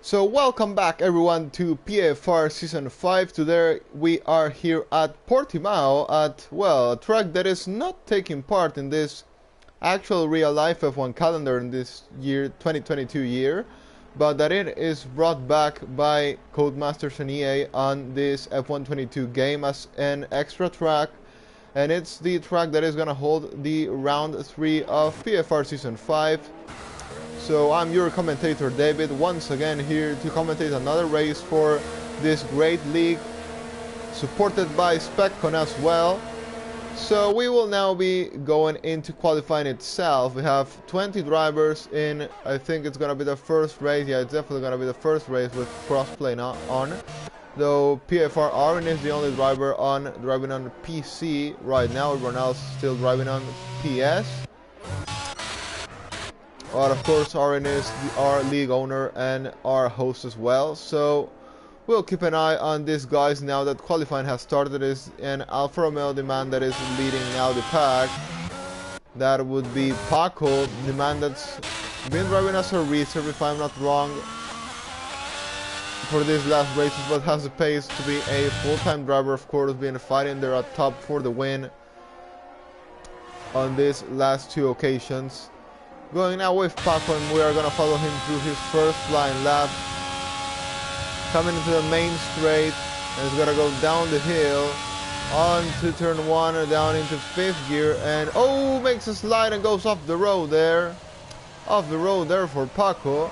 So welcome back everyone to PAFR Season 5. Today we are here at Portimao at, well, a track that is not taking part in this actual real-life F1 calendar in this year, 2022 year, but that it is brought back by Codemasters and EA on this F1 22 game as an extra track, and it's the track that is gonna hold the round 3 of PAFR Season 5. So I'm your commentator David, once again here to commentate another race for this great league, supported by SpecCon as well. So we will now be going into qualifying itself. We have 20 drivers in, I think it's gonna be the first race. Yeah, it's definitely gonna be the first race with crossplay on. Though PFR Aaron is the only driver driving on PC right now. Everyone else still driving on PS. But of course, Aaron is our league owner and our host as well. So we'll keep an eye on these guys now that qualifying has started. It is an Alfa Romeo the man that is leading now the pack. That would be Paco, the man that's been driving as a reserve, if I'm not wrong, for these last races, but has the pace to be a full-time driver, of course, being fighting there at top for the win on these last two occasions. Going now with Paco, and we are going to follow him through his first flying lap. Coming into the main straight, and he's going to go down the hill, on to turn 1, down into 5th gear, and oh, makes a slide and goes off the road there. Off the road there for Paco.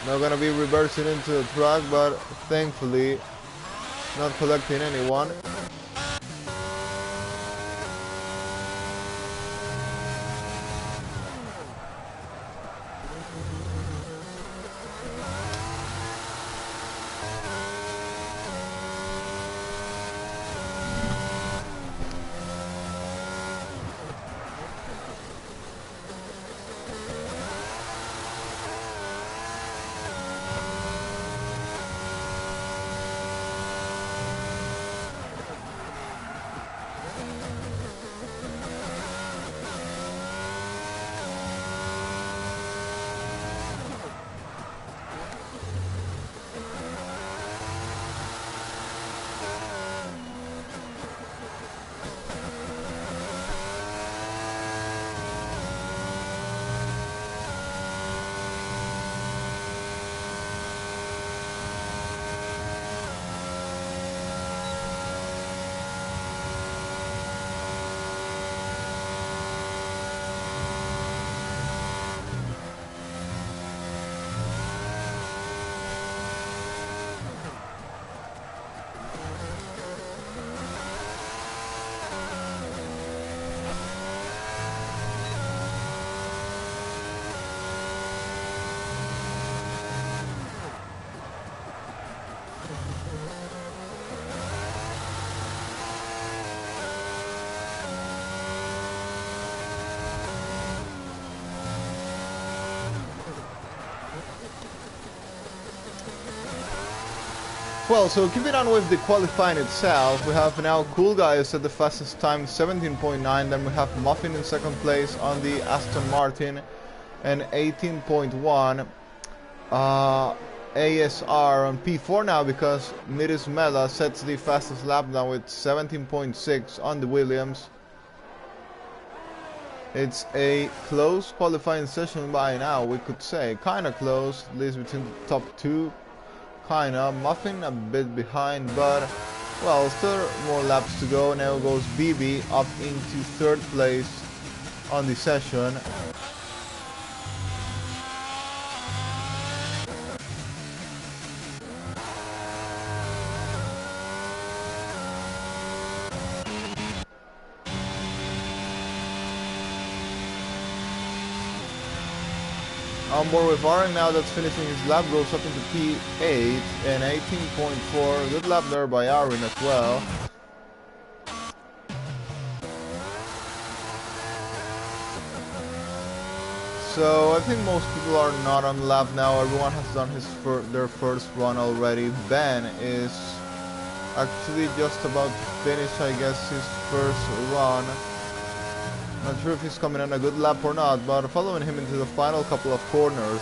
Now going to be reversing into the track, but thankfully not collecting anyone. Well, so keeping on with the qualifying itself, we have now Cool Guys at the fastest time, 17.9, then we have Muffin in second place on the Aston Martin, and 18.1. ASR on P4 now, because Miris Mela sets the fastest lap now with 17.6 on the Williams. It's a close qualifying session by now, we could say. Kinda close, at least between the top two. Kinda. Muffin a bit behind, but well, still more laps to go. Now goes BB up into 3rd place on the session. On board with Aaron now, that's finishing his lap, goes up into P8 and 18.4. Good lap there by Aaron as well. So I think most people are not on lap now. Everyone has done their first run already. Ben is actually just about to finish, I guess, his first run. Not sure if he's coming in a good lap or not, but following him into the final couple of corners.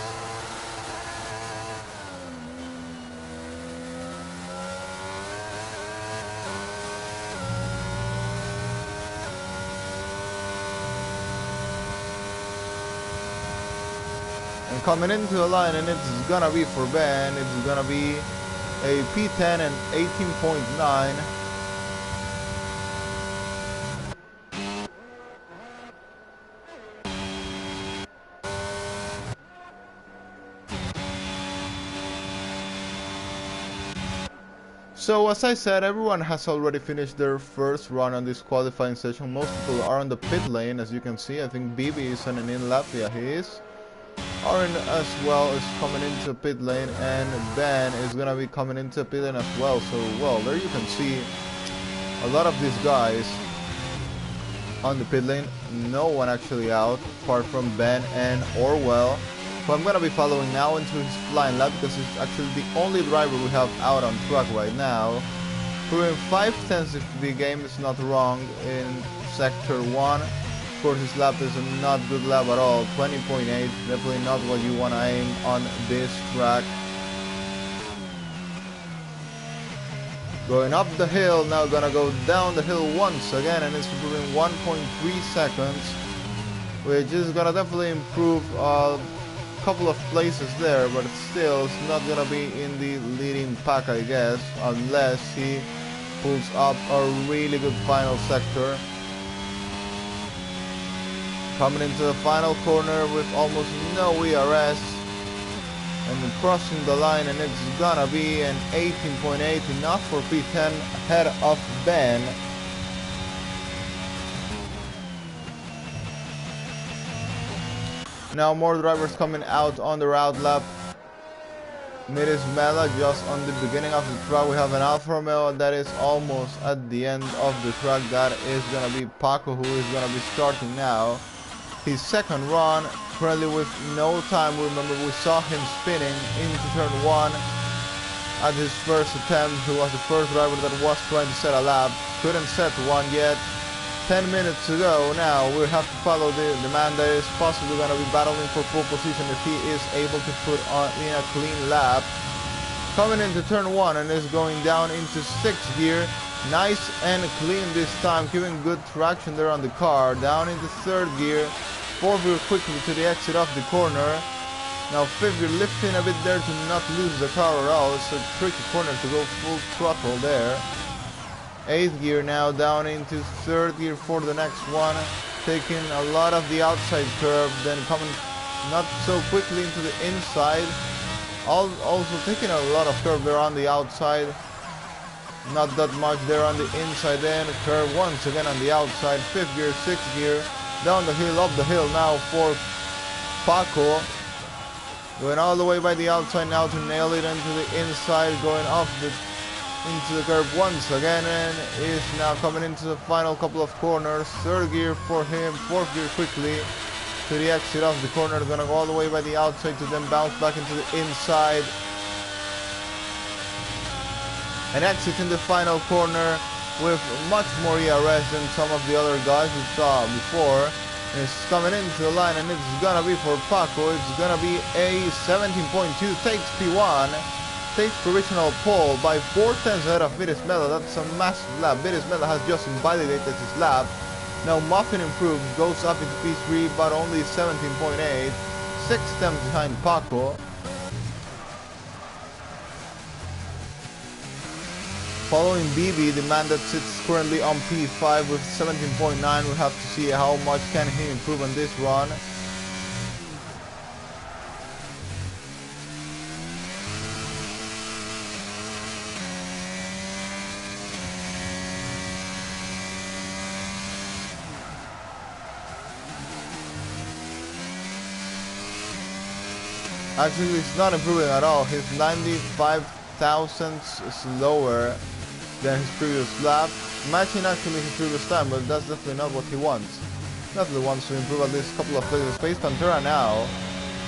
And coming into the line, and it's gonna be for Ben, it's gonna be a P10 and 18.9. So as I said, everyone has already finished their first run on this qualifying session. Most people are on the pit lane, as you can see. I think BB is on an in lap, yeah he is. Aaron as well is coming into pit lane, and Ben is gonna be coming into pit lane as well. So well, there you can see a lot of these guys on the pit lane. No one actually out apart from Ben and Orwell, who I'm gonna be following now into his flying lap because he's actually the only driver we have out on track right now. We're in 5/10 if the game is not wrong in sector 1. Of course, his lap is a not good lap at all. 20.8, definitely not what you wanna aim on this track. Going up the hill, now gonna go down the hill once again, and it's improving 1.3 seconds, which is gonna definitely improve couple of places there, but still it's not gonna be in the leading pack, I guess, unless he pulls up a really good final sector. Coming into the final corner with almost no ERS, and then crossing the line, and it's gonna be an 18.8, enough for P10 ahead of Ben. Now more drivers coming out on the route lap. Mirismela just on the beginning of the track. We have an Alfa Romeo that is almost at the end of the track. That is gonna be Paco, who is gonna be starting now his second run, currently with no time. Remember, we saw him spinning into turn 1 at his first attempt. He was the first driver that was trying to set a lap, couldn't set one yet. 10 minutes to go. Now we have to follow the man that is possibly going to be battling for pole position if he is able to put on in a clean lap. Coming into turn 1 and is going down into 6th gear. Nice and clean this time, giving good traction there on the car. Down into 3rd gear. 4th gear quickly to the exit of the corner. Now 5th gear lifting a bit there to not lose the car at all. It's a tricky corner to go full throttle there. 8th gear now down into 3rd gear for the next one, taking a lot of the outside curve, then coming not so quickly into the inside, also taking a lot of curve there on the outside, not that much there on the inside, then curve once again on the outside. 5th gear, 6th gear, down the hill, up the hill now for Paco, going all the way by the outside now to nail it into the inside, going off into the curve once again, and is now coming into the final couple of corners. 3rd gear for him, 4th gear quickly to the exit of the corner, gonna go all the way by the outside to then bounce back into the inside and exit in the final corner with much more ERS than some of the other guys we saw before. And it's coming into the line, and it's gonna be for Paco. It's gonna be a 17.2, takes P1, takes provisional pole by 4/10 ahead of Mirismela. That's a massive lap. Mirismela has just invalidated his lap. Now Muffin improves, goes up into P3, but only 17.8, 6/10 behind Paco. Following BB, the man that sits currently on P5 with 17.9. We'll have to see how much can he improve on this run. Actually, it's not improving at all. He's 95 thousandths slower than his previous lap, matching actually his previous time, but that's definitely not what he wants. Definitely wants to improve at least a couple of places. Face Pantera now.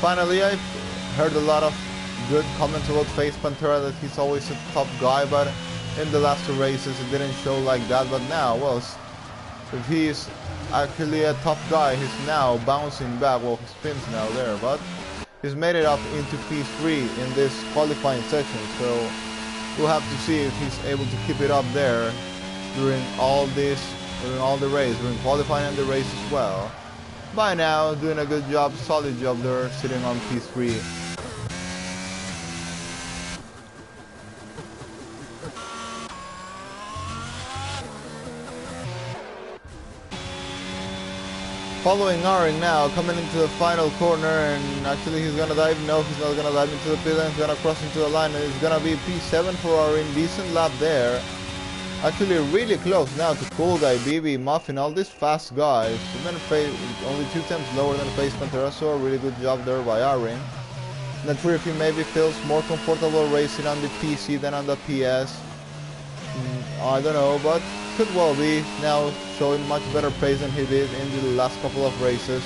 Finally, I've heard a lot of good comments about Face Pantera, that he's always a top guy, but in the last 2 races it didn't show like that. But now, well, if he's actually a top guy, he's now bouncing back. Well, he spins now there, but he's made it up into P3 in this qualifying session, so we'll have to see if he's able to keep it up there during all the race, during qualifying and the race as well. by now, doing a good job, solid job there, sitting on P3. Following Aring now, coming into the final corner, and actually he's gonna dive. No, he's not gonna dive into the pit lane. He's gonna cross into the line, and it's gonna be P7 for Aring. Decent lap there. Actually, really close now to Cool Guy, BB, Muffin, all these fast guys. Even only 2 times lower than Face Panterasaur. Really good job there by Aring. Not sure if he maybe feels more comfortable racing on the PC than on the PS. I don't know, but could well be. Now showing much better pace than he did in the last couple of races.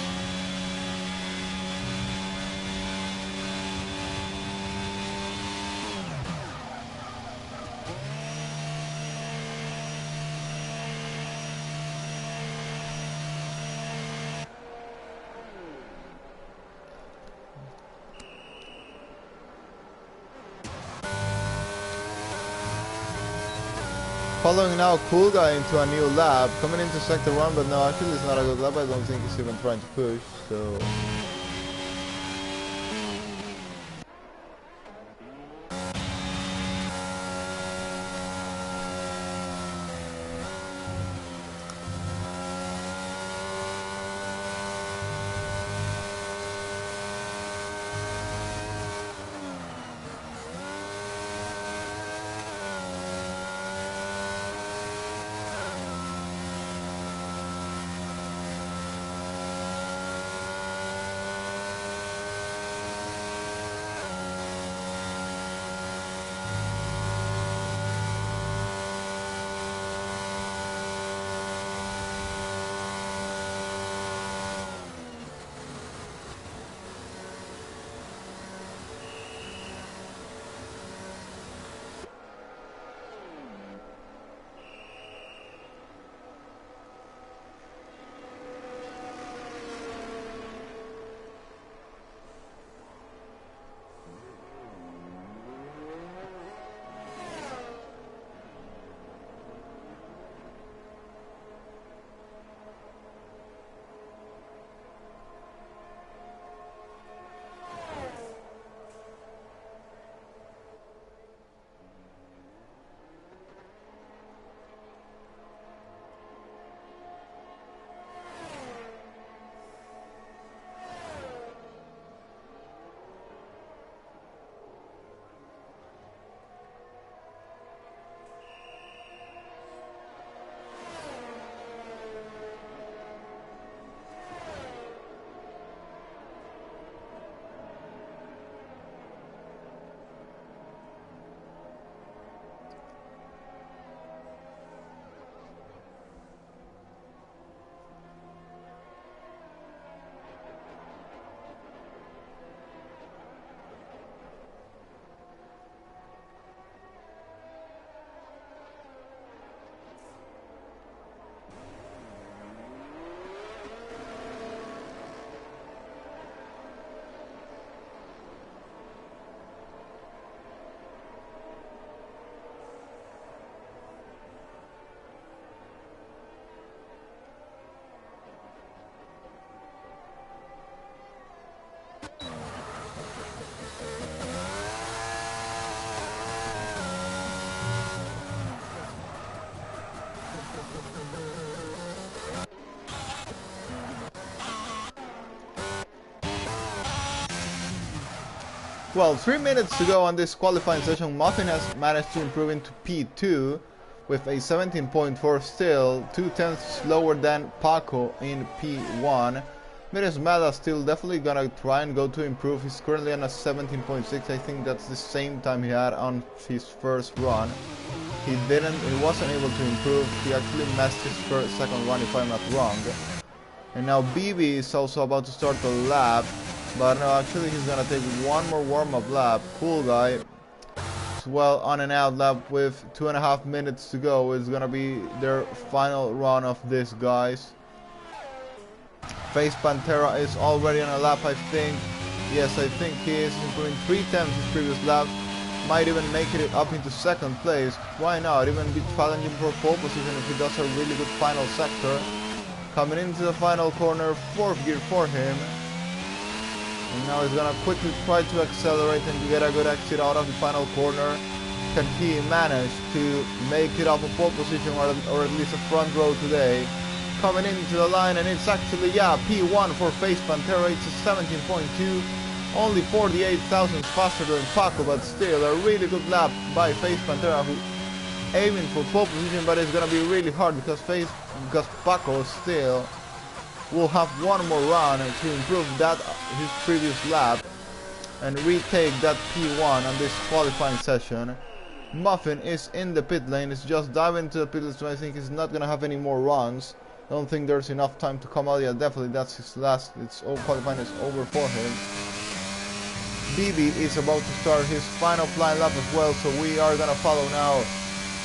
Following now Cool Guy into a new lap, coming into sector 1, but no, actually it's not a good lap. I don't think he's even trying to push, so... Well, 3 minutes to go on this qualifying session. Muffin has managed to improve into P2 with a 17.4 still, 2/10 slower than Paco in P1. Mirismada still definitely gonna try and go to improve. He's currently on a 17.6. I think that's the same time he had on his first run. He wasn't able to improve. He actually messed his second run, if I'm not wrong. And now BB is also about to start the lap. But no, actually he's gonna take one more warm-up lap. Cool Guy, well, on and out lap with 2.5 minutes to go. It's gonna be their final run of this, guys. Face Pantera is already on a lap, I think. Yes, I think he is. He's doing 3 times his previous lap. Might even make it up into second place. Why not? Even be challenging for pole position if he does a really good final sector. Coming into the final corner, 4th gear for him. And now he's gonna quickly try to accelerate and get a good exit out of the final corner. Can he manage to make it off a pole position or at least a front row today? Coming into the line, and it's actually, yeah, P1 for Face Pantera. It's a 17.2, only 48 thousandths faster than Paco, but still a really good lap by Face Pantera, who aiming for pole position, but it's gonna be really hard because Paco still will have one more run to improve that his previous lap and retake that P1 on this qualifying session. Muffin is in the pit lane. It's just diving into the pit lane, so I think he's not gonna have any more runs. I don't think there's enough time to come out. Yeah, definitely that's his last. It's all qualifying is over for him. BB is about to start his final flying lap as well, so we are gonna follow now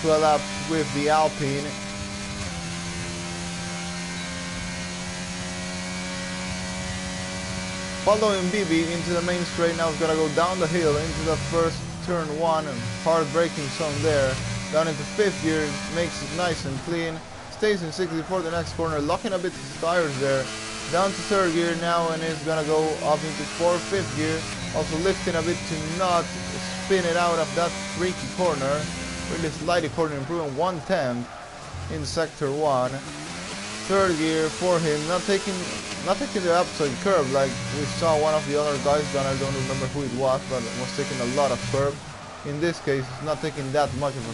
to a lap with the Alpine. Following BB into the main straight, now it's gonna go down the hill into the first turn 1, hard braking zone there, down into 5th gear, makes it nice and clean, stays in 60 for the next corner, locking a bit his tires there, down to 3rd gear now, and is gonna go up into 4th, 5th gear, also lifting a bit to not spin it out of that freaky corner, really slidey corner, improving 1/10 in sector 1. 3rd gear for him, not taking the upside curve like we saw one of the other guys done. I don't remember who it was, but was taking a lot of curve. In this case, he's not taking that much of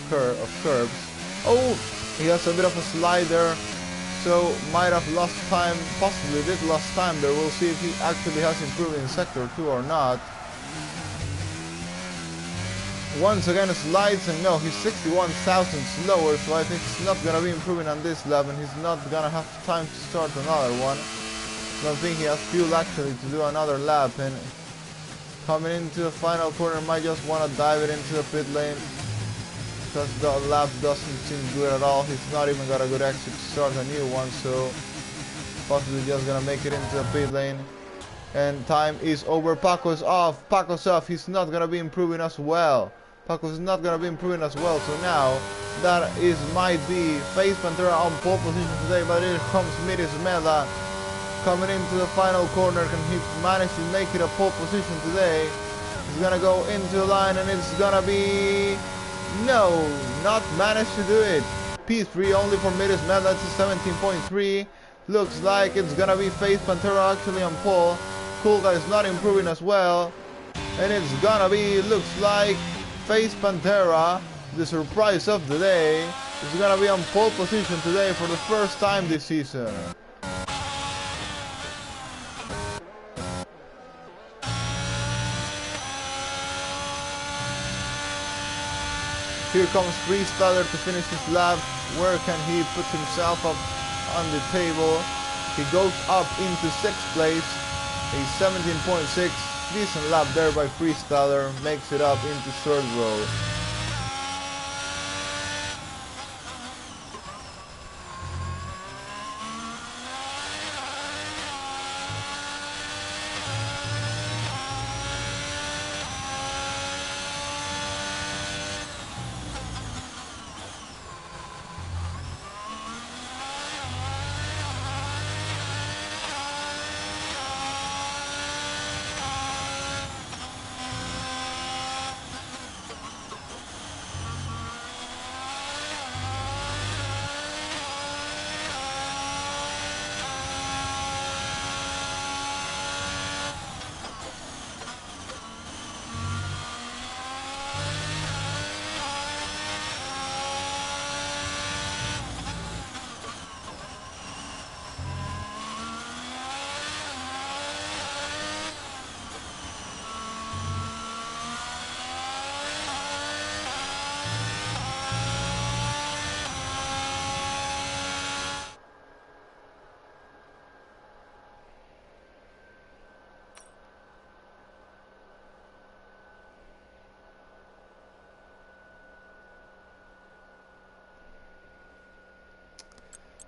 curves. Oh, he has a bit of a slider, so might have lost time, possibly did lost time there. We'll see if he actually has improved in sector 2 or not. Once again slides, and no, he's 61 thousandths lower, so I think he's not gonna be improving on this lap, and he's not gonna have time to start another one. I don't think he has fuel actually to do another lap, and coming into the final corner might just want to dive it into the pit lane because the lap doesn't seem good at all. He's not even got a good exit to start a new one, so possibly just gonna make it into the pit lane. And time is over. Paco's off. Paco's off. He's not gonna be improving as well. Paco's not gonna be improving as well. So now that might be Face Pantera on pole position today, but here comes Miris Mela coming into the final corner. Can he manage to make it a pole position today? He's gonna go into the line, and it's gonna be no, not managed to do it. P3 only for Miris Mela. That's a 17.3. Looks like it's gonna be Face Pantera actually on pole. Cool Guy is not improving as well, and it's gonna be, looks like Face Pantera, the surprise of the day, is gonna be on pole position today for the first time this season. Here comes Freestyler to finish his lap. Where can he put himself up on the table? He goes up into 6th place. A 17.6, decent lap there by Freestyler, makes it up into 3rd row.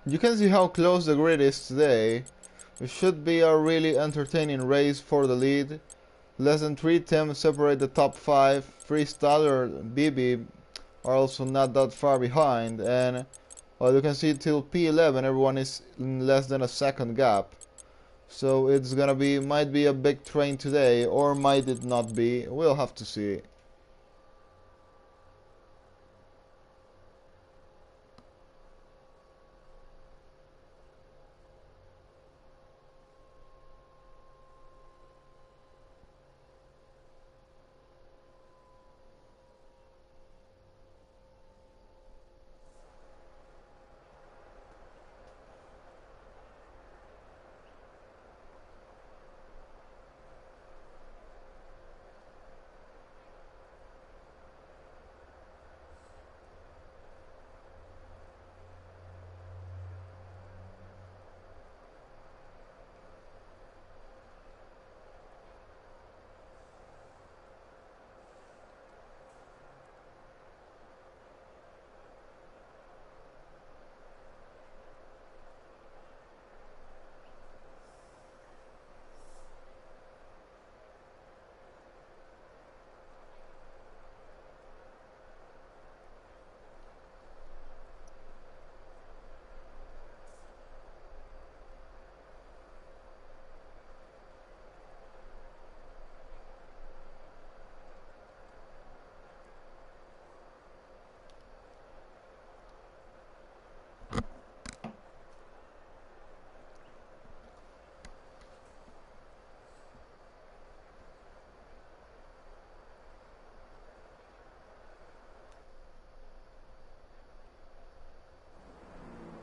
You can see how close the grid is today. It should be a really entertaining race for the lead. Less than 3 attempts separate the top 5. Freestyler and BB are also not that far behind, and Well, you can see till P11 everyone is in less than a second gap. So it's gonna be, might be a big train today, or might it not be. We'll have to see.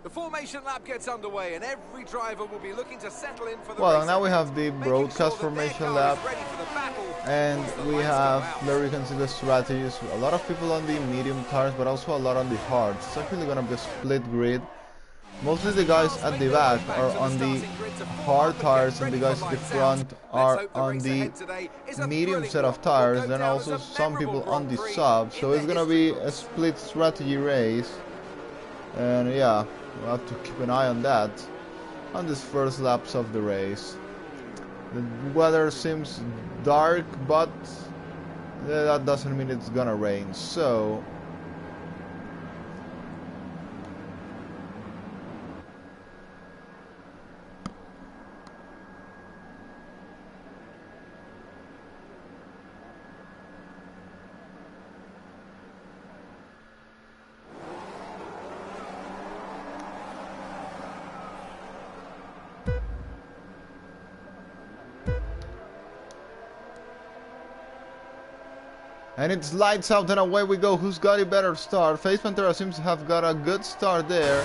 The formation lap gets underway and every driver will be looking to settle in for the Well, race now we ahead, have the broadcast formation lap, and we have, there you can see the strategies. A lot of people on the medium tires, but also a lot on the hards. It's actually gonna be a split grid. Mostly the guys at the back are on the hard tires, and the guys at the front are on the medium set of tires. Then also some people on the sub, so it's gonna be a split strategy race. And yeah, we'll have to keep an eye on that on these first laps of the race. The weather seems dark, but that doesn't mean it's gonna rain, so and it's lights out and away we go. Who's got a better start? Face Pantera seems to have got a good start there.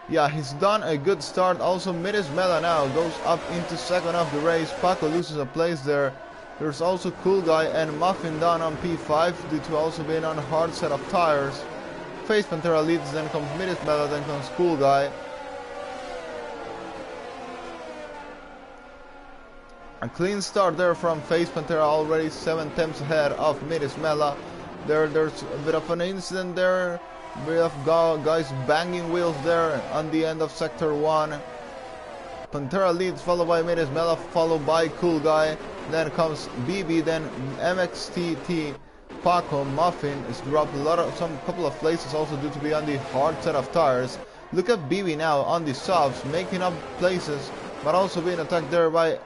Yeah, he's done a good start. Also, Miris Mela now goes up into second of the race. Paco loses a place there. There's also Cool Guy and Muffin down on P5 due to also being on a hard set of tires. Face Pantera leads, then comes Miris Mela, then comes Cool Guy. A clean start there from Face Pantera, already 7 tenths ahead of Miris Mela. There's a bit of an incident there. A bit of guys banging wheels there on the end of Sector 1. Pantera leads, followed by Miris Mela, followed by Cool Guy. Then comes BB, then MXTT. Paco, Muffin is dropped some couple of places also due to be on the hard set of tires. Look at BB now on the softs, making up places, but also being attacked there by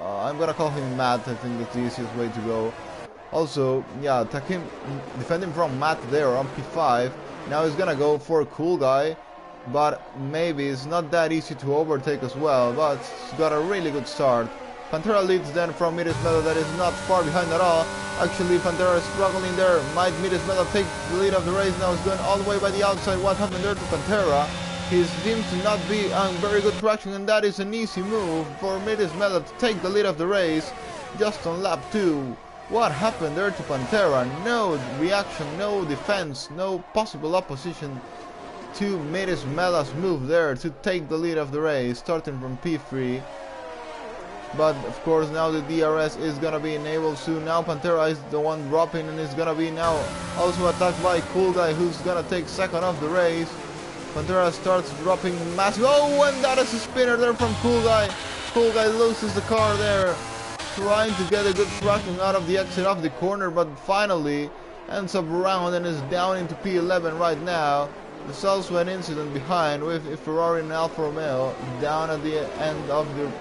I'm gonna call him Matt. I think that's the easiest way to go. Also, yeah, attack him, defend him from Matt there on P5. Now he's gonna go for a Cool Guy, but maybe it's not that easy to overtake as well, but he's got a really good start. Pantera leads then from Miris Mela, that is not far behind at all. Actually, Pantera is struggling there. Might Miris Mela take the lead of the race? Now he's going all the way by the outside. What happened there to Pantera? He seems to not be on very good traction, and that is an easy move for Miris Mela to take the lead of the race just on lap 2. What happened there to Pantera? No reaction, no defense, no possible opposition to Miris Mela's move there to take the lead of the race, starting from P3. But of course now the DRS is gonna be enabled soon. Now Pantera is the one dropping and is gonna be now also attacked by Cool Guy, who's gonna take second of the race. Pantera starts dropping massive. Oh, and that is a spinner there from Cool Guy. Cool Guy loses the car there, trying to get a good traction out of the exit of the corner, but finally ends up around and is down into P11 right now. There's also an incident behind with a Ferrari and Alfa Romeo down at the end of the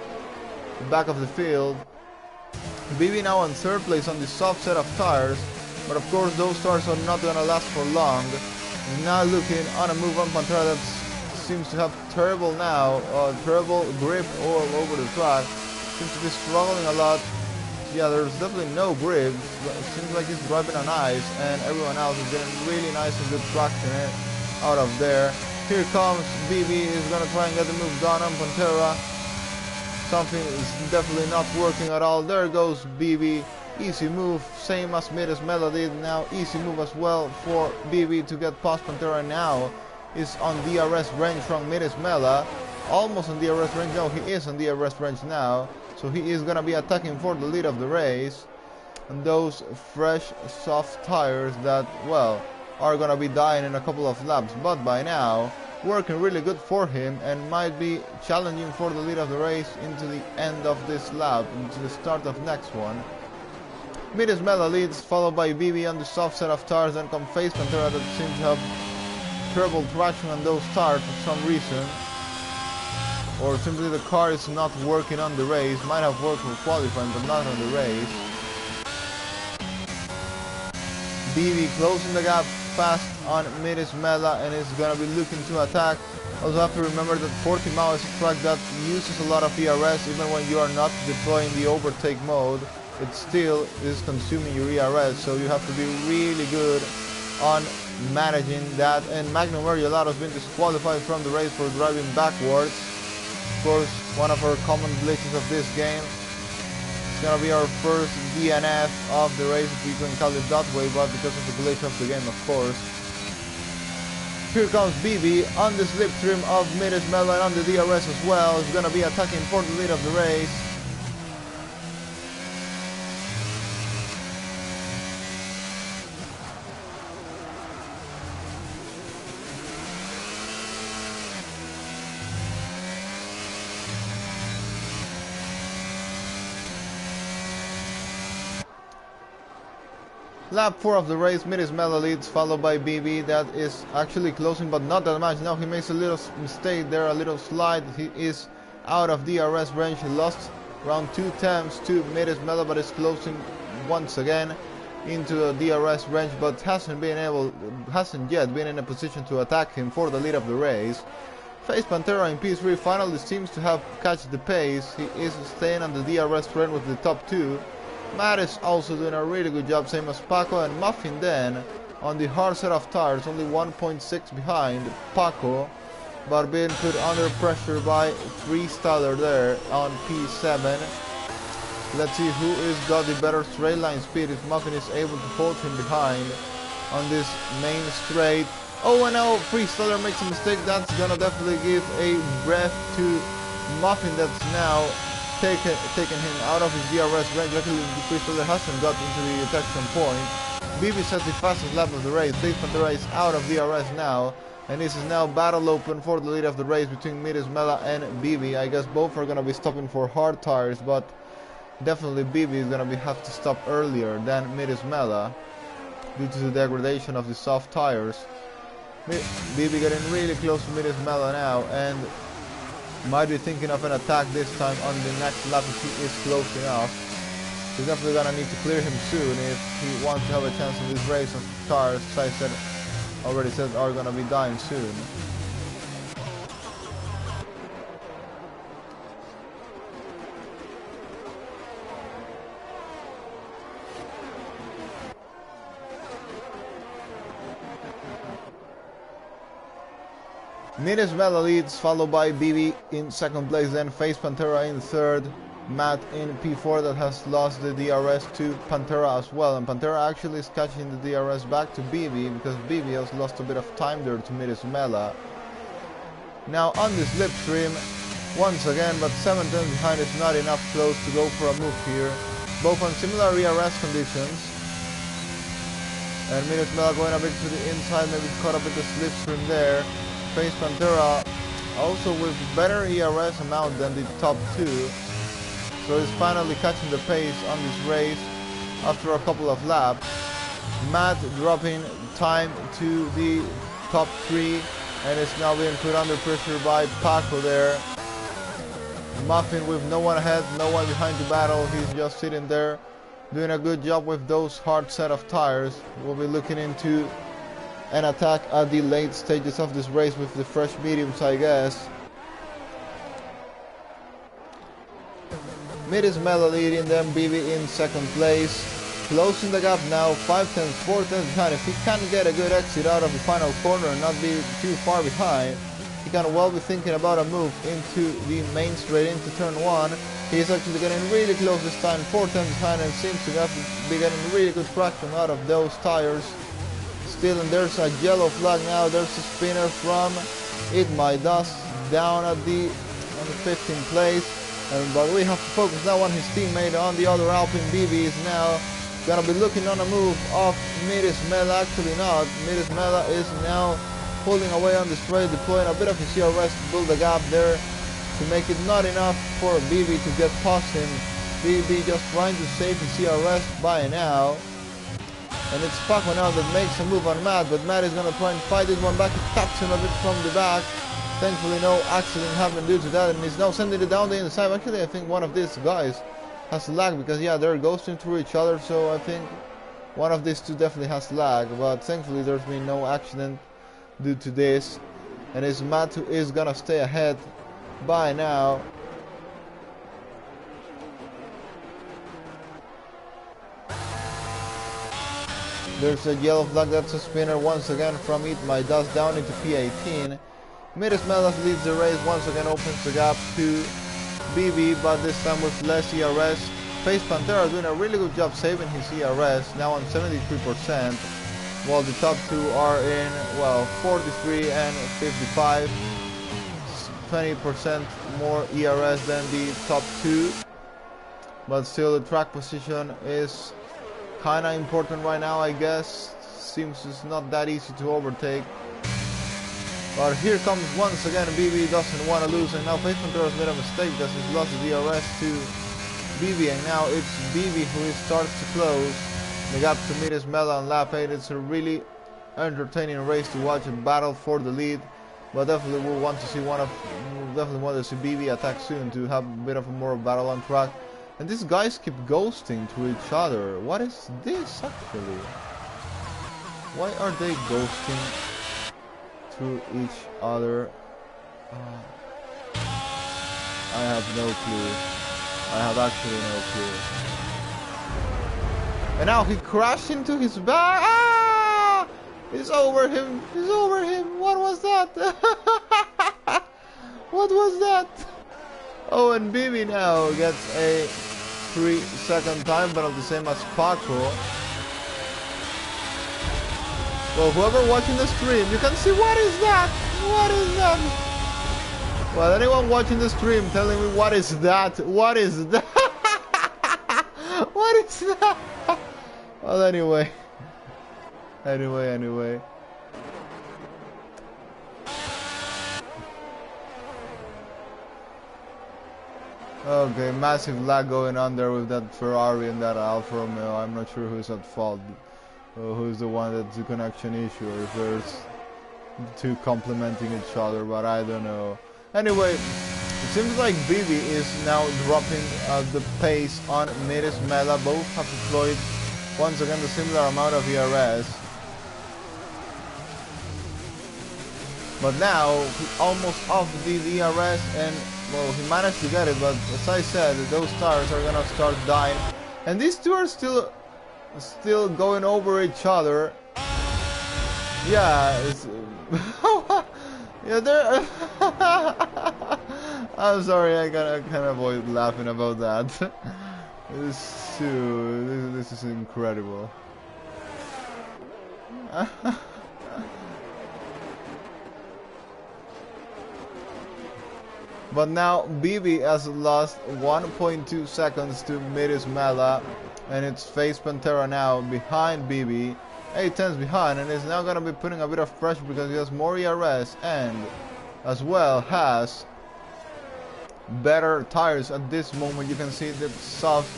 back of the field. BB now in third place on the soft set of tires, but of course those tires are not gonna last for long. He's now looking on a move on Pantera that seems to have terrible grip all over the track. Seems to be struggling a lot. Yeah, there's definitely no grip. It seems like he's driving on ice, and everyone else is getting really nice and good traction out of there. Here comes BB. He's gonna try and get the move done on Pantera. Something is definitely not working at all. There goes BB. Easy move, same as Midas Mela did. Now easy move as well for BB to get past Pantera. Now is on DRS range from Midas Mela. Almost on DRS range. No, he is on DRS range now. So he is gonna be attacking for the lead of the race. And those fresh, soft tires that, well, are gonna be dying in a couple of laps. But by now, working really good for him and might be challenging for the lead of the race into the end of this lap, into the start of next one. Midas Mela leads, followed by BB on the soft set of tires, and come face Pantera that seems to have terrible traction on those tires for some reason. Or simply the car is not working on the race. Might have worked for qualifying, but not on the race. BB closing the gap fast on Midas Mela and is gonna be looking to attack. Also have to remember that Portimao is a track that uses a lot of ERS. Even when you are not deploying the overtake mode, it still is consuming your ERS, so you have to be really good on managing that. And Magnum Mariolato has been disqualified from the race for driving backwards. Of course, one of our common glitches of this game. It's gonna be our first DNF of the race, if we can call it that way, but because of the glitch of the game, of course. Here comes BB on the slipstream of Midas Mela and on the DRS as well. He's gonna be attacking for the lead of the race. Lap 4 of the race, Midas Mela leads, followed by BB. That is actually closing, but not that much. Now he makes a little mistake there, a little slide. He is out of DRS range. He lost around 2 tenths to Midas Mela, but is closing once again into a DRS range, but hasn't yet been in a position to attack him for the lead of the race. Face Pantera in P3 finally seems to have catch the pace. He is staying on the DRS train with the top 2. Matt is also doing a really good job, same as Paco, and Muffin then on the hard set of tires, only 1.6 behind Paco, but being put under pressure by Freestyler there on P7. Let's see who is got the better straight line speed, if Muffin is able to hold him behind on this main straight. Oh, and now Freestyler makes a mistake. That's gonna definitely give a breath to Muffin, that's now taken him out of his DRS range. Luckily, Freestyler hasn't got into the detection point. BB sets the fastest lap of the race. Face Pantera is out of DRS now, and this is now battle open for the lead of the race between Midas Mela and BB. I guess both are gonna be stopping for hard tires, but definitely BB is gonna have to stop earlier than Midas Mela due to the degradation of the soft tires. BB getting really close to Midas Mela now, and might be thinking of an attack this time on the next lap if he is close enough. He's definitely gonna need to clear him soon if he wants to have a chance in this race, as the tires, as I already said, are gonna be dying soon. Midas Mela leads, followed by BB in second place, then Face Pantera in third, Matt in P4 that has lost the DRS to Pantera as well, and Pantera actually is catching the DRS back to BB because BB has lost a bit of time there to Midas Mela. Now on the slipstream once again, but 7 tenths behind is not enough close to go for a move here, both on similar ERS conditions. And Midas Mela going a bit to the inside, maybe caught up with the slipstream there. Face Pantera also with better ERS amount than the top 2, so he's finally catching the pace on this race after a couple of laps. Matt dropping time to the top 3, and is now being put under pressure by Paco there. Muffin with no one ahead, no one behind to battle. He's just sitting there doing a good job with those hard set of tires. We'll be looking into an attack at the late stages of this race with the fresh mediums, I guess. Mid is Mela leading them, BB in second place. Closing the gap now, 5 tenths, 4 tenths behind. If he can get a good exit out of the final corner and not be too far behind, he can well be thinking about a move into the main straight into turn 1. He's actually getting really close this time, 4 tenths behind, and seems to be getting really good traction out of those tires. Still, and there's a yellow flag now. There's a spinner from Eat My Dust down at the 15th place. But we have to focus now on his teammate on the other Alpine. BB is now gonna be looking on a move of Miris Mela. Actually not. Miris Mela is now pulling away on the straight, deploying a bit of his CRS to build a gap there to make it not enough for BB to get past him. BB just trying to save his CRS by now. And it's Paco now that makes a move on Matt, but Matt is gonna try and fight this one back. He taps him a bit from the back. Thankfully no accident happened due to that, and he's now sending it down the inside. Actually I think one of these guys has lag, because yeah, they're ghosting through each other, so I think one of these two definitely has lag, but thankfully there's been no accident due to this, and it's Matt who is gonna stay ahead by now. There's a yellow flag, that's a spinner once again from Eat My Dust down into P18. Miris Melas leads the race, once again opens the gap to BB, but this time with less ERS. Face Pantera doing a really good job saving his ERS, now on 73%, while the top two are in, well, 43 and 55. 20% more ERS than the top two, but still the track position is kinda important right now, I guess. Seems it's not that easy to overtake. But here comes once again BB, doesn't want to lose, and now Face Pantera's made a mistake because he's lost the DRS to BB, and now it's BB who starts to close the gap to Miris Mela on lap 8. It's a really entertaining race to watch and battle for the lead, but definitely we'll want to see BB attack soon to have a bit of a more battle on track. And these guys keep ghosting to each other. What is this actually? Why are they ghosting to each other? I have no clue. I have actually no clue. And now he crashed into his back. Ah! He's over him. He's over him. What was that? What was that? Oh, and BB now gets a 3-second time penalty, same as Paco. Well, whoever watching the stream, you can see what is that? What is that? Well, anyone watching the stream telling me what is that? What is that? What is that? Well, anyway. Anyway. Okay, massive lag going on there with that Ferrari and that Alfa Romeo. I'm not sure who's at fault. Who's the one that's the connection issue, or if there's two complementing each other, but I don't know. Anyway, it seems like BB is now dropping the pace on Miris Mela. Both have deployed once again the similar amount of ERS. But now, almost off the DRS, and well, he managed to get it, but as I said, those tires are gonna start dying. And these two are still going over each other. Yeah, it's yeah, they're I'm sorry, I can't avoid laughing about that. This is incredible. But now BB has lost 1.2 seconds to Miris Mela, and it's Face Pantera now behind BB, 8 tenths behind, and is now going to be putting a bit of pressure because he has more ERS and as well has better tires at this moment. You can see the soft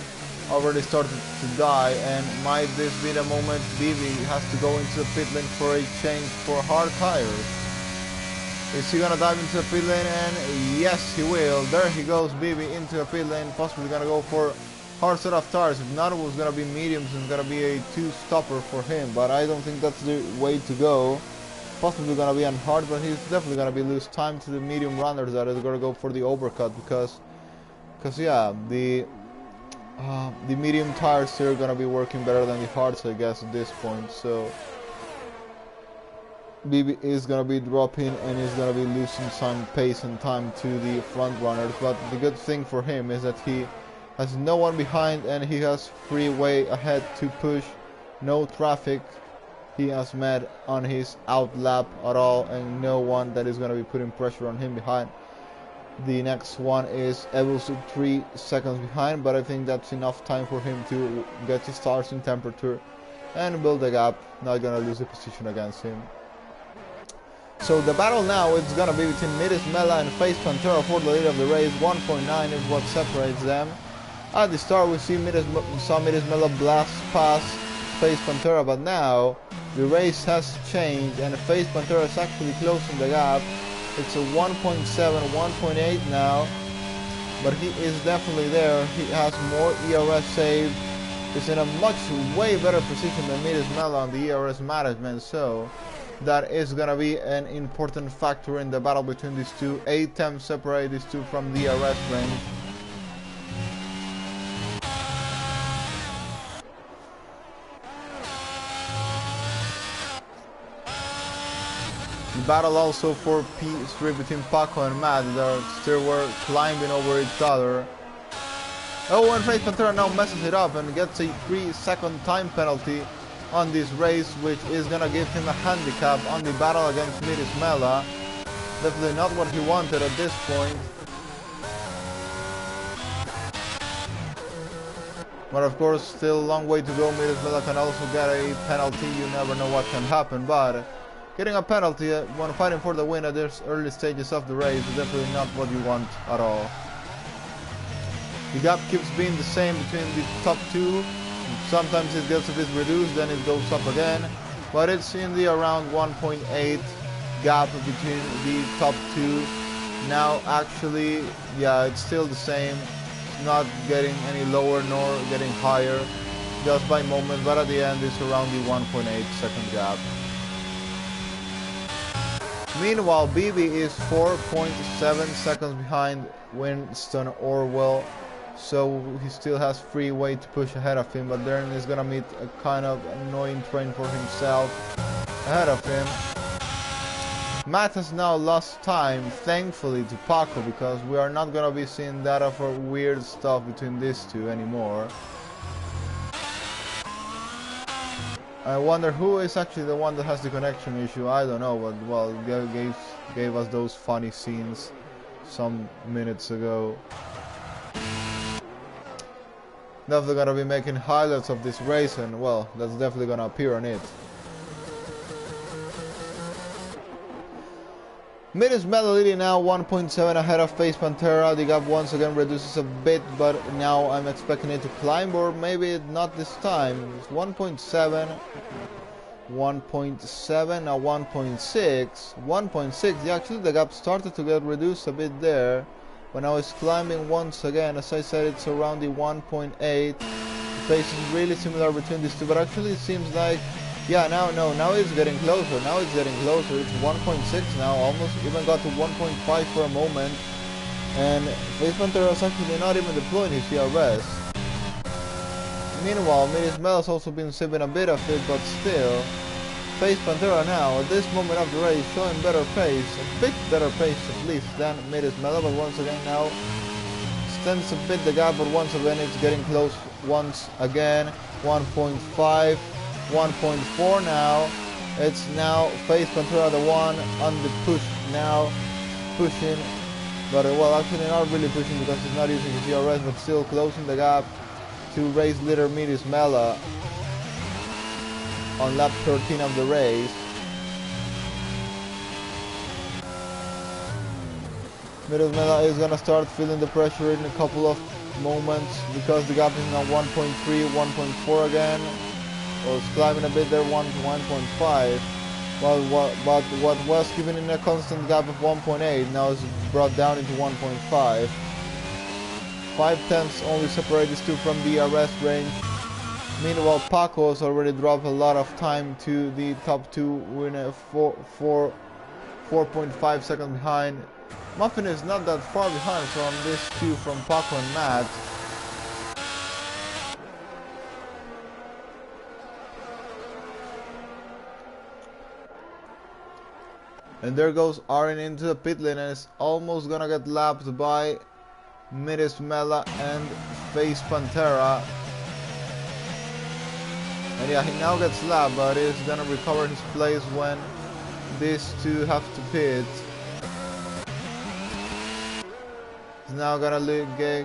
already started to die, and might this be the moment Bibi has to go into the pit lane for a change for hard tires? Is he gonna dive into the pit lane? And yes, he will. There he goes, Bibi into the pit lane, possibly gonna go for hard set of tires. If not, it was gonna be mediums and gonna be a two-stopper for him, but I don't think that's the way to go. Possibly gonna be on hard, but he's definitely gonna be lose time to the medium runners that is gonna go for the overcut because yeah, the medium tires here are gonna be working better than the hards, I guess, at this point. So Bibi is gonna be dropping and is gonna be losing some pace and time to the front runners. But the good thing for him is that he has no one behind and he has free way ahead to push. No traffic he has met on his out lap at all, and no one that is gonna be putting pressure on him behind. The next one is Evil's 3 seconds behind, but I think that's enough time for him to get his tires in temperature and build a gap. Not gonna lose the position against him. So the battle now is gonna be between Midis Mela and Face Pantera for the lead of the race. 1.9 is what separates them. At the start we see Midis Mela blast past Face Pantera, but now the race has changed and Face Pantera is actually closing the gap. It's a 1.7, 1.8 now, but he is definitely there. He has more ERS saved. He's in a way better position than Midis Mela on the ERS management, so that is gonna be an important factor in the battle between these two. 8 temps separate these two from the ERS range. Battle also for P3 between Paco and Matt. They still were climbing over each other. Oh, and Face Pantera now messes it up and gets a 3-second time penalty on this race, which is gonna give him a handicap on the battle against Midis Mela. Definitely not what he wanted at this point. But of course, still a long way to go. Midis Mela can also get a penalty. You never know what can happen, but getting a penalty when fighting for the win at this early stages of the race is definitely not what you want at all. The gap keeps being the same between the top two. Sometimes it gets a bit reduced, then it goes up again. But it's in the around 1.8 gap between the top two. Now actually, yeah, it's still the same. Not getting any lower nor getting higher. Just by moment, but at the end it's around the 1.8 second gap. Meanwhile, Bibi is 4.7 seconds behind Winston Orwell, so he still has free way to push ahead of him, but then he's gonna meet a kind of annoying train for himself ahead of him. Matt has now lost time, thankfully, to Paco, because we are not gonna be seeing data for weird stuff between these two anymore. I wonder who is actually the one that has the connection issue. I don't know, but well, gave us those funny scenes some minutes ago. Definitely gonna be making highlights of this race, and well, that's definitely gonna appear on it. Midis Mela leading now 1.7 ahead of Face Pantera. The gap once again reduces a bit, but now I'm expecting it to climb, or maybe not this time. It's 1.7, 1.7, now 1.6, 1.6. Yeah, actually the gap started to get reduced a bit there, but now it's climbing once again. As I said, it's around the 1.8. The pace is really similar between these two, but actually it seems like, yeah, now it's getting closer. Now it's getting closer. It's 1.6 now, almost even got to 1.5 for a moment. And Face Pantera is actually not even deploying his ERS. Meanwhile, Midis Mela's also been saving a bit of it, but still, Face Pantera now, at this moment of the race, showing better pace, a bit better pace at least than Midis Mela, but once again now, extends a bit the gap, but once again it's getting close once again. 1.5. 1.4 now. It's now Face Pantera the one on the push now, pushing, but well, actually not really pushing because he's not using his ERS, but still closing the gap to race leader Midis Mela on lap 13 of the race. Midis Mela is gonna start feeling the pressure in a couple of moments because the gap is now 1.3, 1.4 again. Well, it's climbing a bit there, 1.5. But what was given in a constant gap of 1.8 now is brought down into 1.5. 5/10 only separate these two from the DRS range. Meanwhile, Paco has already dropped a lot of time to the top two, winner 4.5 seconds behind. Muffin is not that far behind from this two from Paco and Matt. And there goes Aaron into the pit lane and is almost gonna get lapped by Miris Mela and Face Pantera. And yeah, he now gets lapped, but he's gonna recover his place when these two have to pit. He's now gonna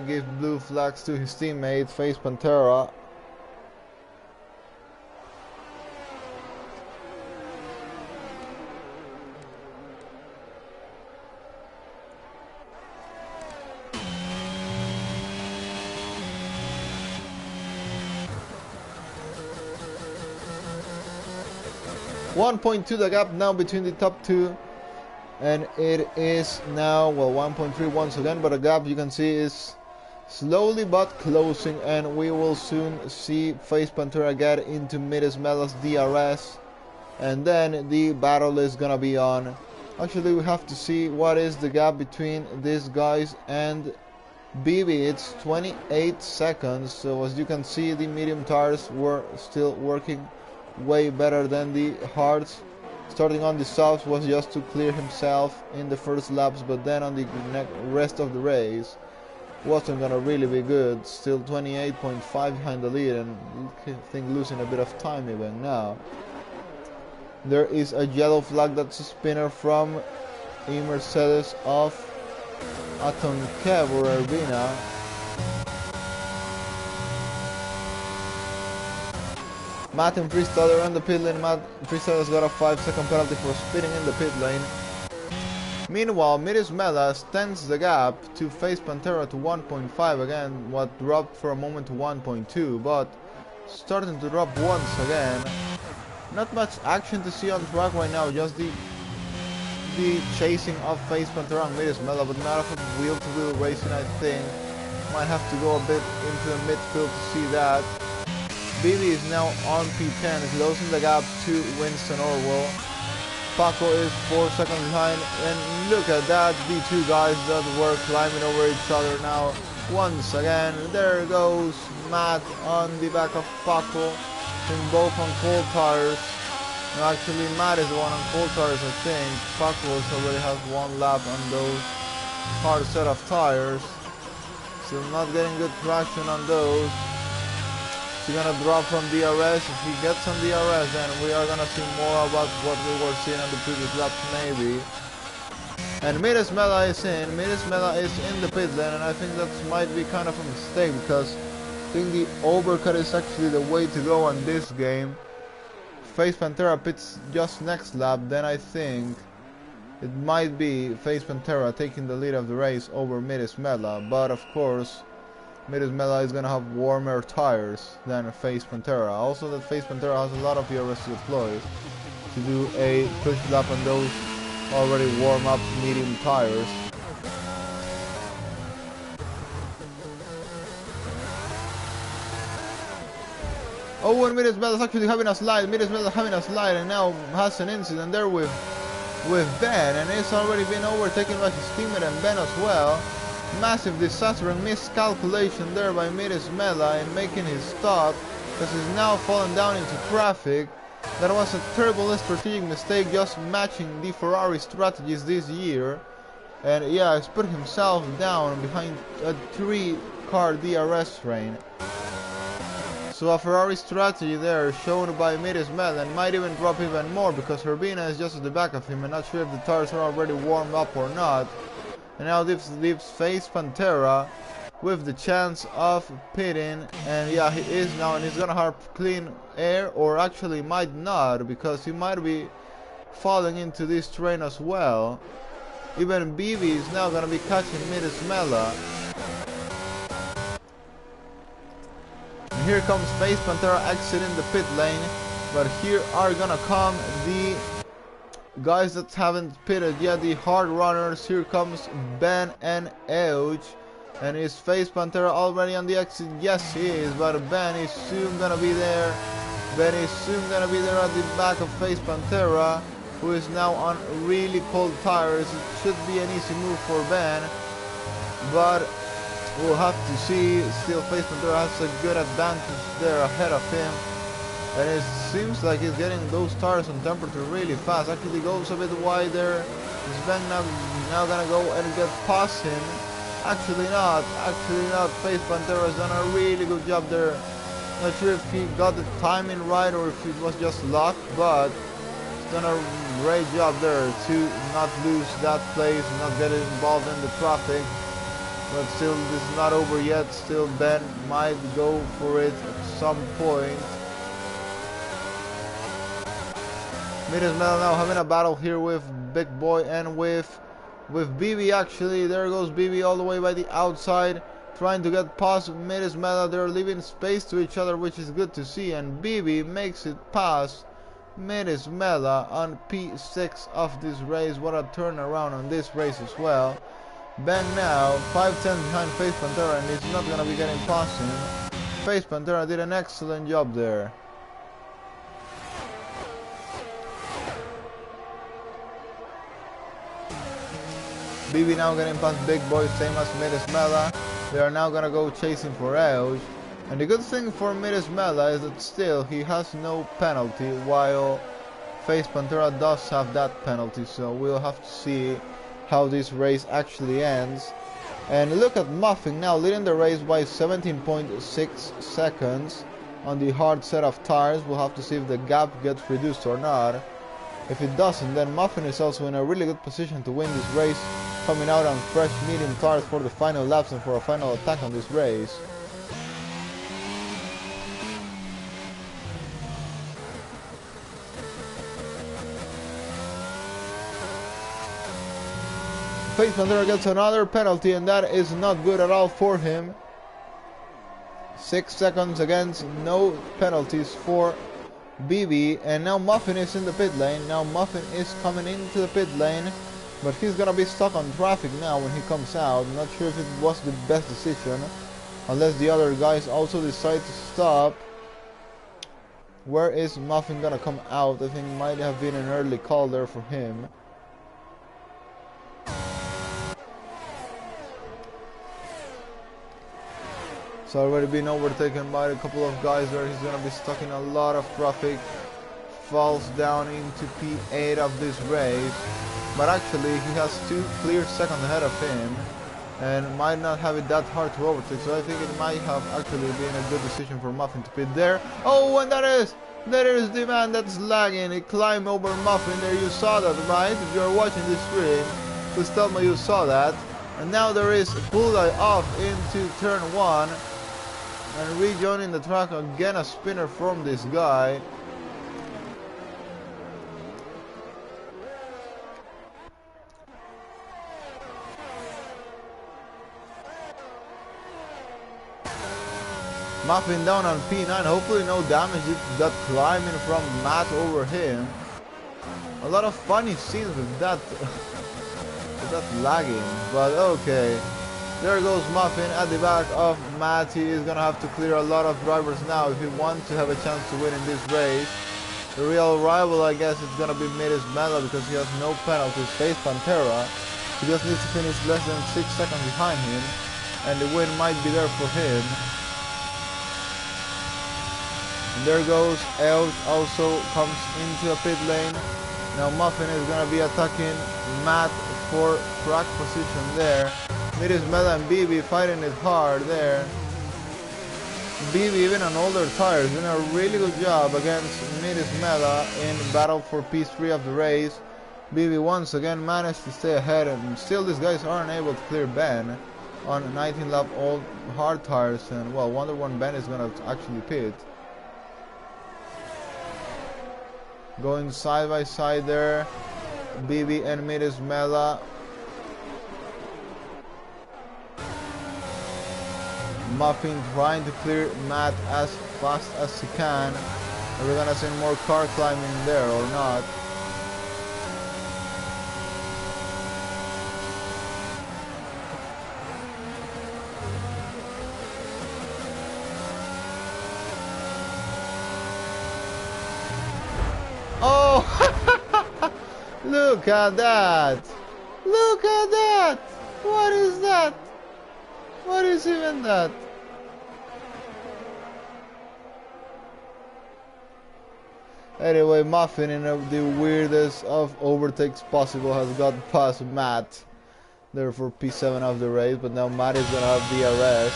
give blue flags to his teammate, Face Pantera. .2 the gap now between the top two, and it is now, well, 1.3 once again, but the gap you can see is slowly but closing, and we will soon see Face Pantera get into Miris Mela's DRS, and then the battle is gonna be on. Actually, we have to see what is the gap between these guys and BB. It's 28 seconds, so as you can see, the medium tires were still working way better than the hards. Starting on the softs was just to clear himself in the first laps, but then on the rest of the race wasn't gonna really be good. Still 28.5 behind the lead, and I think losing a bit of time even now. There is a yellow flag, that's a spinner from a Mercedes of Aton Kev or Urbina. Matt and Freestyler on the pit lane. Matt Freestyler's got a 5-second penalty for spinning in the pit lane. Meanwhile, Miris Mela extends the gap to Face Pantera to 1.5 again, what dropped for a moment to 1.2, but starting to drop once again. Not much action to see on track right now, just the chasing of Face Pantera and Miris Mela, but not of wheel-to-wheel racing, I think. Might have to go a bit into the midfield to see that. BB is now on P10, closing the gap to Winston Orwell. Paco is 4 seconds behind, and look at that, the two guys that were climbing over each other now. Once again, there goes Matt on the back of Paco, and both on cold tires. And actually, Matt is the one on cold tires, I think. Paco already has one lap on those hard set of tires. Still not getting good traction on those. He's gonna drop from DRS. If he gets some DRS, then we are gonna see more about what we were seeing on the previous laps, maybe. And Miris Mela is in. Miris Mela is in the pit lane, and I think that might be kind of a mistake, because I think the overcut is actually the way to go on this game. Face Pantera pits just next lap, then I think it might be Face Pantera taking the lead of the race over Miris Mela, but of course Miris Mela is gonna have warmer tires than Face Pantera. Also, that Face Pantera has a lot of DRS to deploy to do a push lap on those already warm up medium tires. Oh, and Miris Mela is actually having a slide. Miris Mela is having a slide, and now has an incident there with Ben, and it's already been overtaken by his teammate and Ben as well. Massive disaster and miscalculation there by Miris Mela in making his stop, because he's now fallen down into traffic. That was a terrible strategic mistake, just matching the Ferrari strategies this year. And yeah, he's put himself down behind a 3-car DRS train. So a Ferrari strategy there shown by Miris Mela, and might even drop even more, because Urbina is just at the back of him and not sure if the tires are already warmed up or not. And now this leaves Face Pantera with the chance of pitting, and yeah, he is now, and he's gonna have clean air, or actually might not, because he might be falling into this train as well. Even BB is now gonna be catching Miris Mela. here comes Space Pantera exiting the pit lane, but here are gonna come the guys that haven't pitted yet, the hard runners. Here comes Ben and Euge. And is Space Pantera already on the exit? Yes, he is, but Ben is soon gonna be there. Ben is soon gonna be there at the back of Space Pantera, who is now on really cold tires. It should be an easy move for Ben, but we'll have to see. Still, Space Pantera has a good advantage there ahead of him. And it seems like he's getting those tires on temperature really fast. Actually goes a bit wider. Is Ben now gonna go and get past him? Actually not. Space Pantera has done a really good job there. Not sure if he got the timing right or if it was just luck, but he's done a great job there to not lose that place, not get involved in the traffic. But still, this is not over yet. Still, Ben might go for it at some point. Midas Metal now having a battle here with Big Boy and with BB. Actually, there goes BB all the way by the outside, trying to get past Midas Metal. They're leaving space to each other, which is good to see, and BB makes it past Midas Metal on P6 of this race. What a turnaround on this race as well. Ben now 5 tenths behind Face Pantera, and he's not gonna be getting past him. Face Pantera did an excellent job there. BB now getting past Big Boy, same as Midas Mela. They are now gonna go chasing for Euge. And the good thing for Midas Mela is that still he has no penalty, while Face Pantera does have that penalty. So we'll have to see how this race actually ends. And look at Muffin now leading the race by 17.6 seconds on the hard set of tires. We'll have to see if the gap gets reduced or not. If it doesn't, then Muffin is also in a really good position to win this race, coming out on fresh medium tires for the final laps and for a final attack on this race. Face Pantera gets another penalty, and that is not good at all for him. 6 seconds against no penalties for BB, and now Muffin is in the pit lane. Now Muffin is coming into the pit lane, but he's gonna be stuck on traffic now when he comes out. I'm not sure if it was the best decision, unless the other guys also decide to stop. Where is Muffin gonna come out? I think it might have been an early call there for him. It's already been overtaken by a couple of guys there. He's gonna be stuck in a lot of traffic. Falls down into P8 of this race. But actually he has 2 clear seconds ahead of him and might not have it that hard to overtake. So I think it might have actually been a good decision for Muffin to pit there. Oh, and there is the man that's lagging. He climbed over Muffin there. You saw that, right? If you're watching this stream, please tell me you saw that. And now there is a pull off into turn 1. And rejoining the track again, a spinner from this guy. Muffin down on P9, hopefully no damage to that climbing from Matt over him. A lot of funny scenes with that, with that lagging, but okay. There goes Muffin at the back of Matt. He is gonna have to clear a lot of drivers now if he wants to have a chance to win in this race. The real rival, I guess, is gonna be Midas Mela because he has no penalties. Face Pantera, he just needs to finish less than 6 seconds behind him, and the win might be there for him. And there goes Euge, also comes into a pit lane. Now Muffin is gonna be attacking Matt for track position there. Midas Mela and BB fighting it hard there. BB, even on older tires, doing a really good job against Midas Mela in battle for P3 of the race. BB once again managed to stay ahead, and still these guys aren't able to clear Ben on 19 lap old hard tires. And well, wonder when Ben is gonna actually pit. Going side by side there, BB and Midas Mela. Muffin trying to clear Matt as fast as he can. Are we gonna see more car climbing there or not? Oh! Look at that! Look at that! What is that? What is even that? Anyway, Muffin, in the weirdest of overtakes possible, has got past Matt. Therefore, P7 of the race, but now Matt is gonna have DRS.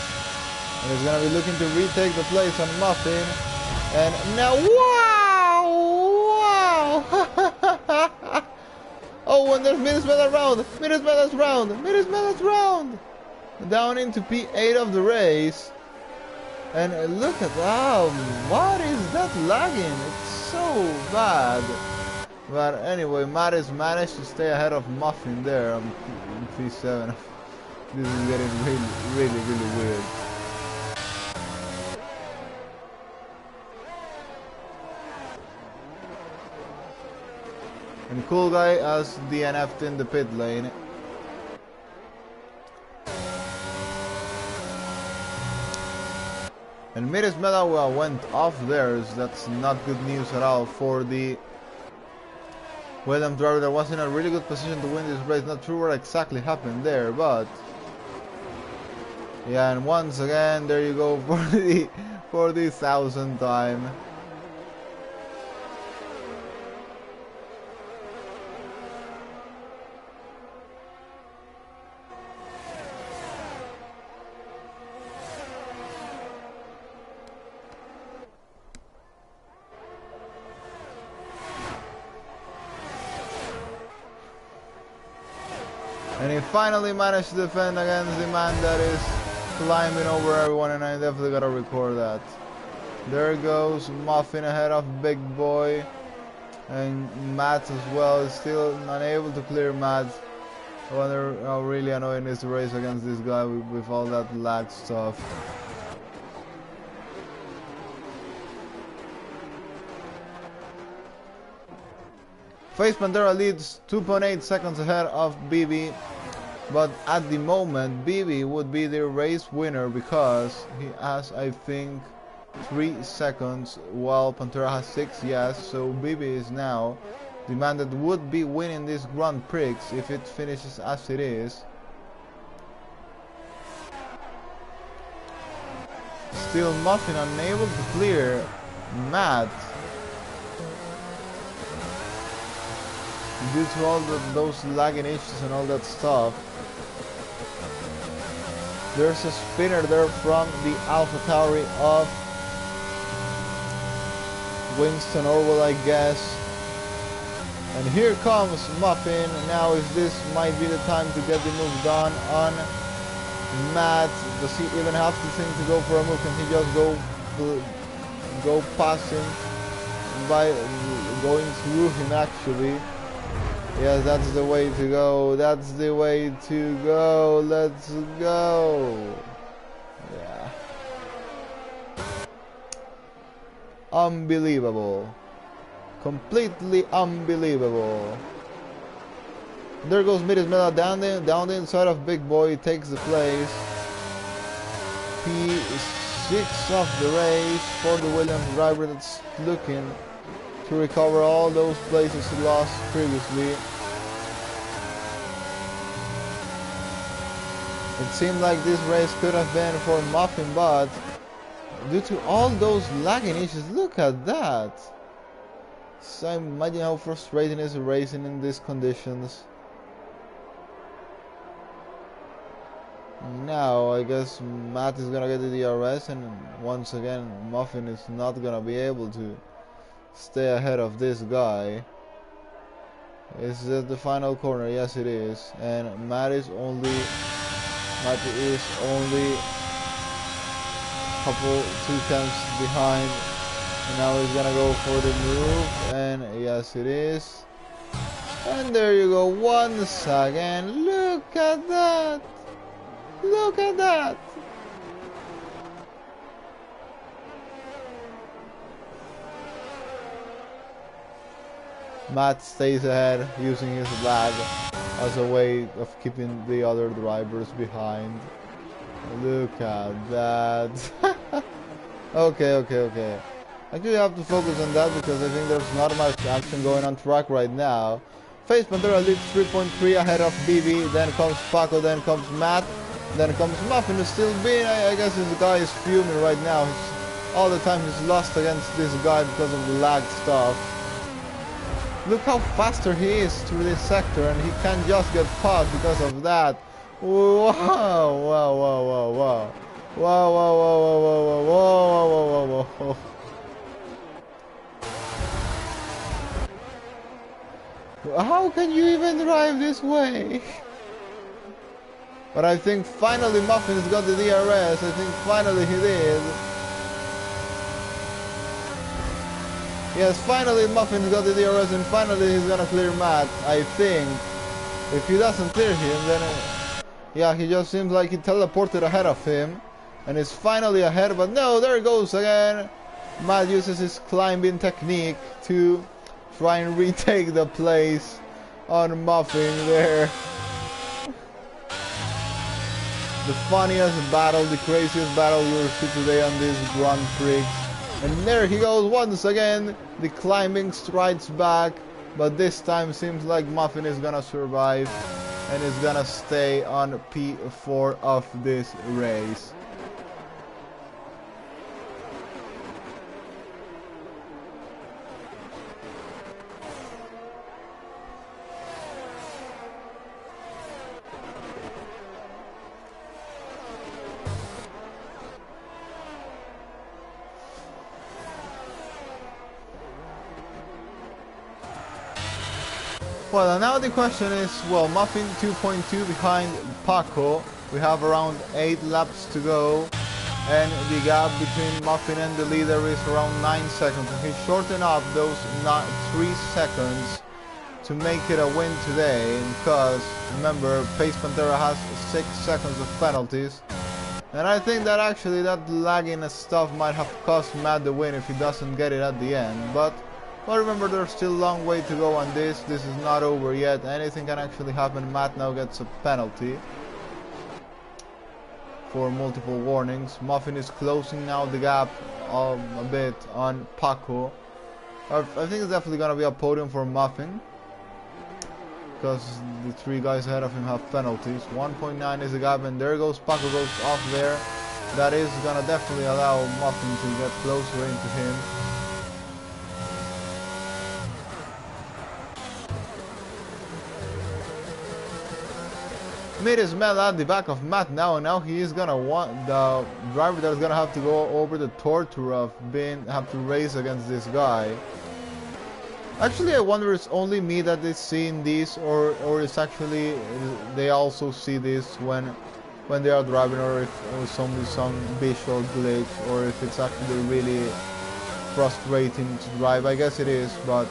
And he's gonna be looking to retake the place on Muffin. And now, wow! Wow! Oh, and there's Minnesmela's round! Minnesmela's round! Minnesmela's round! Down into P8 of the race. And look at that! What is that lagging? It's so bad. But anyway, Matt has managed to stay ahead of Muffin there on P7. This is getting really weird. And Cool Guy has DNF'd in the pit lane. And Minnesmela went off theirs. That's not good news at all for the Williams driver that was in a really good position to win this race. Not sure what exactly happened there, but yeah, and once again there you go for the 1000th time. And he finally managed to defend against the man that is climbing over everyone, and I definitely gotta record that. There goes Muffin ahead of Big Boy. And Matt as well is still unable to clear Matt. I wonder how really annoying it is to race against this guy with all that lag stuff. Face Pantera leads 2.8 seconds ahead of BB, but at the moment BB would be the race winner because he has, I think, 3 seconds while Pantera has 6. Yes, so BB is now the man that would be winning this Grand Prix if it finishes as it is. Still Muffin unable to clear Matt due to all those lagging issues and all that stuff. There's a spinner there from the AlphaTauri of Winston Orwell, I guess. And here comes Muffin. Now if this might be the time to get the move done on Matt. Does he even have to think to go for a move? Can he just go past him by going through him actually? Yes, that's the way to go. That's the way to go. Let's go. Yeah. Unbelievable. Completely unbelievable. There goes Minnesmela down the inside of Big Boy. Takes the place. P6 of the race for the Williams driver that's looking to recover all those places he lost previously. It seemed like this race could have been for Muffin, but due to all those lagging issues, look at that. So imagine how frustrating it is racing in these conditions. Now I guess Matt is gonna get the DRS, and once again Muffin is not gonna be able to stay ahead of this guy. Is it the final corner? Yes, it is. And Matt is only a couple 2 tenths behind. And now he's gonna go for the move, and yes, it is. And there you go. Once again, look at that. Look at that. Matt stays ahead using his lag as a way of keeping the other drivers behind. Look at that. Okay. Actually, I have to focus on that because I think there's not much action going on track right now. Face Pantera leads 3.3 ahead of BB, then comes Paco, then comes Matt, then comes Muffin, who's still being, I guess this guy is fuming right now. All the time he's lost against this guy because of the lag stuff. Look how faster he is through this sector, and he can't just get past because of that. Wow. How can you even drive this way? But I think finally Muffin's got the DRS. I think finally he did. Yes, finally Muffin's got the DRS, and finally he's gonna clear Matt, I think. If he doesn't clear him, then yeah, he just seems like he teleported ahead of him and is finally ahead, but no, there it goes again. Matt uses his climbing technique to try and retake the place on Muffin there. The funniest battle, the craziest battle you'll see today on this Grand Prix. And there he goes once again. The climbing strides back, but this time seems like Muffin is gonna survive and is gonna stay on P4 of this race. Well, now the question is, well, Muffin 2.2 behind Paco. We have around 8 laps to go, and the gap between Muffin and the leader is around 9 seconds. And he shortened up those 3 seconds to make it a win today, because remember, Pace Pantera has 6 seconds of penalties. And I think that actually that lagging stuff might have cost Matt the win if he doesn't get it at the end. But remember, there's still a long way to go on this. This is not over yet. Anything can actually happen. Matt now gets a penalty for multiple warnings. Muffin is closing now the gap a bit on Paco. I think it's definitely going to be a podium for Muffin, because the 3 guys ahead of him have penalties. 1.9 is the gap, and there goes Paco, goes off there. That is going to definitely allow Muffin to get closer into him. Mid is Mel at the back of Matt now, and now he is gonna want the driver that's gonna have to go over the torture of have to race against this guy. Actually, I wonder if it's only me that is seeing this, or it's actually they also see this when they are driving, or if it's only some visual glitch, or if it's actually really frustrating to drive. I guess it is, but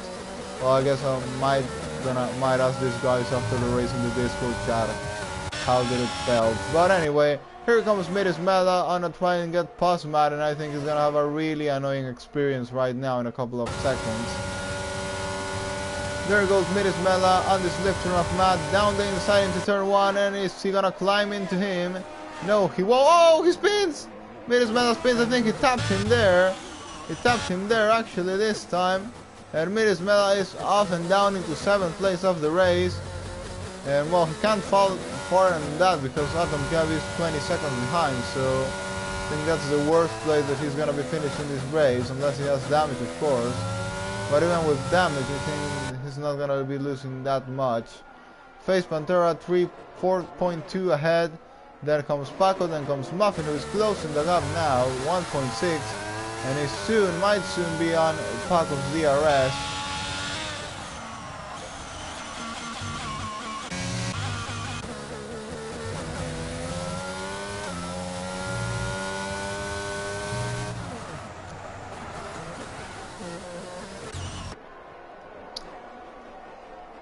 well, I guess I might ask these guys after the race in the Discord chat how did it felt. But anyway, here comes Midis Mela on a try and get past Matt, and I think he's gonna have a really annoying experience right now in a couple of seconds. There goes Midis Mela on this left turn of Matt, down the inside into turn 1, and is he gonna climb into him? No, he won't. Oh, he spins! Midis Mela spins. I think he tapped him there. He tapped him there actually this time. And Midis Mela is off and down into 7th place of the race. And well, he can't fall farther than that because Atom Gavi is 20 seconds behind, so I think that's the worst place that he's gonna be finishing this race, unless he has damage, of course. But even with damage, I think he's not gonna be losing that much. Face Pantera 4.2 ahead. Then comes Paco, then comes Muffin, who is closing the gap now, 1.6, and he might soon be on Paco's DRS.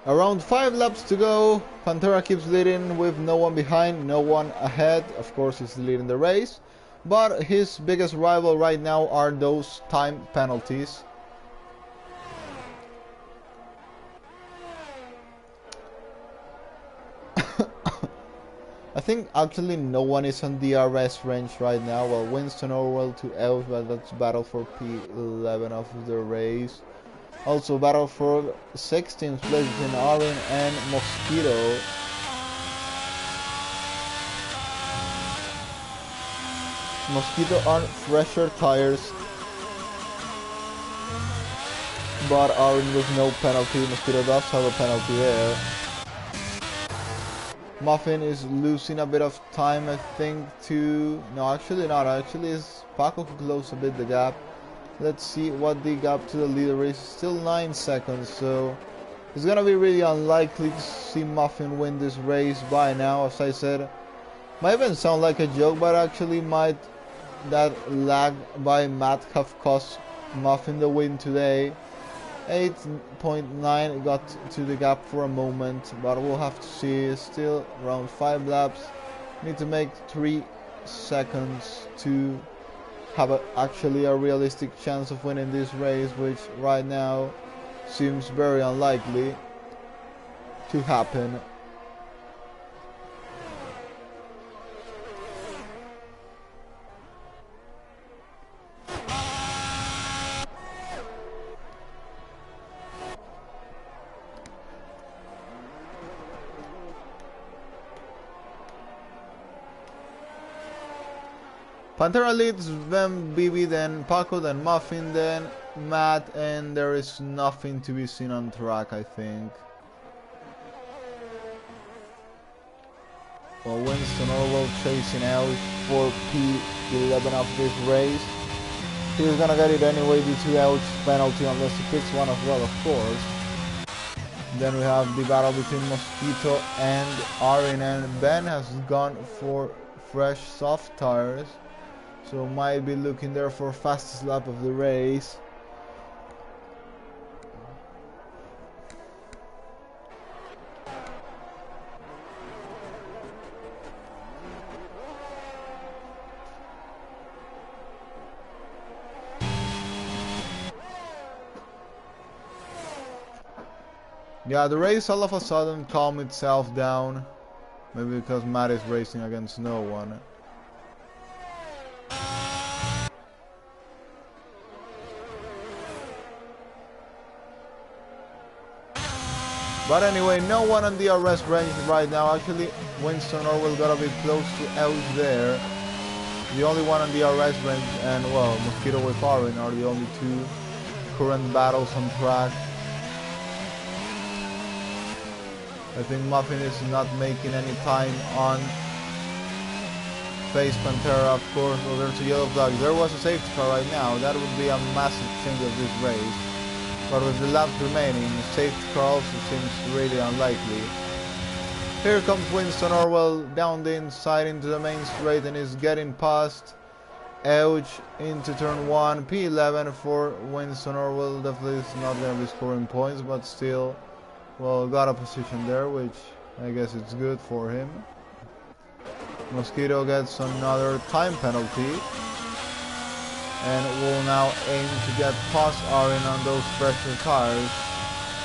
Around 5 laps to go. Pantera keeps leading with no one behind, no one ahead. Of course, he's leading the race, but his biggest rival right now are those time penalties. I think actually no one is on DRS range right now. Well, Winston Orwell to Elf, but that's battle for P11 of the race. Also battle for 16th place between Arin and Mosquito. Mosquito on fresher tires, but Arin with no penalty. Mosquito does have a penalty there. Muffin is losing a bit of time, I think, to... No, actually not. Actually, it's Paco who closed a bit the gap. Let's see what the gap to the leader is. Still 9 seconds, so it's gonna be really unlikely to see Muffin win this race by now. As I said, might even sound like a joke, but actually might that lag by Matt have cost Muffin the win today. 8.9 got to the gap for a moment, but we'll have to see. Still around 5 laps. Need to make 3 seconds to have actually a realistic chance of winning this race, which right now seems very unlikely to happen. Pantera leads, then BB, then Paco, then Muffin, then Matt, and there is nothing to be seen on track, I think. Well, Winston Orwell chasing out for P11 of this race. He's gonna get it anyway due to Elch's penalty unless he picks one as well, of course. Then we have the battle between Mosquito and Arin, and Ben has gone for fresh soft tires. So might be looking there for fastest lap of the race. Yeah, the race all of a sudden calmed itself down. Maybe because Matt is racing against no one. But anyway, no one on the DRS range right now. Actually, Winston Orwell gotta be close to Elch there. The only one on the DRS range, and well, Mosquito with Arin are the only two current battles on track. I think Muffin is not making any time on Face Pantera, of course. Oh, there's a yellow flag. There was a safety car right now. That would be a massive change of this race. But with the laps remaining, safety car also seems really unlikely. Here comes Winston Orwell down the inside into the main straight and is getting past Elch into turn 1. P11 for Winston Orwell. Definitely is not going to be scoring points, but still, well, got a position there, which I guess it's good for him. Mosquito gets another time penalty. And will now aim to get past Arin on those fresher tires.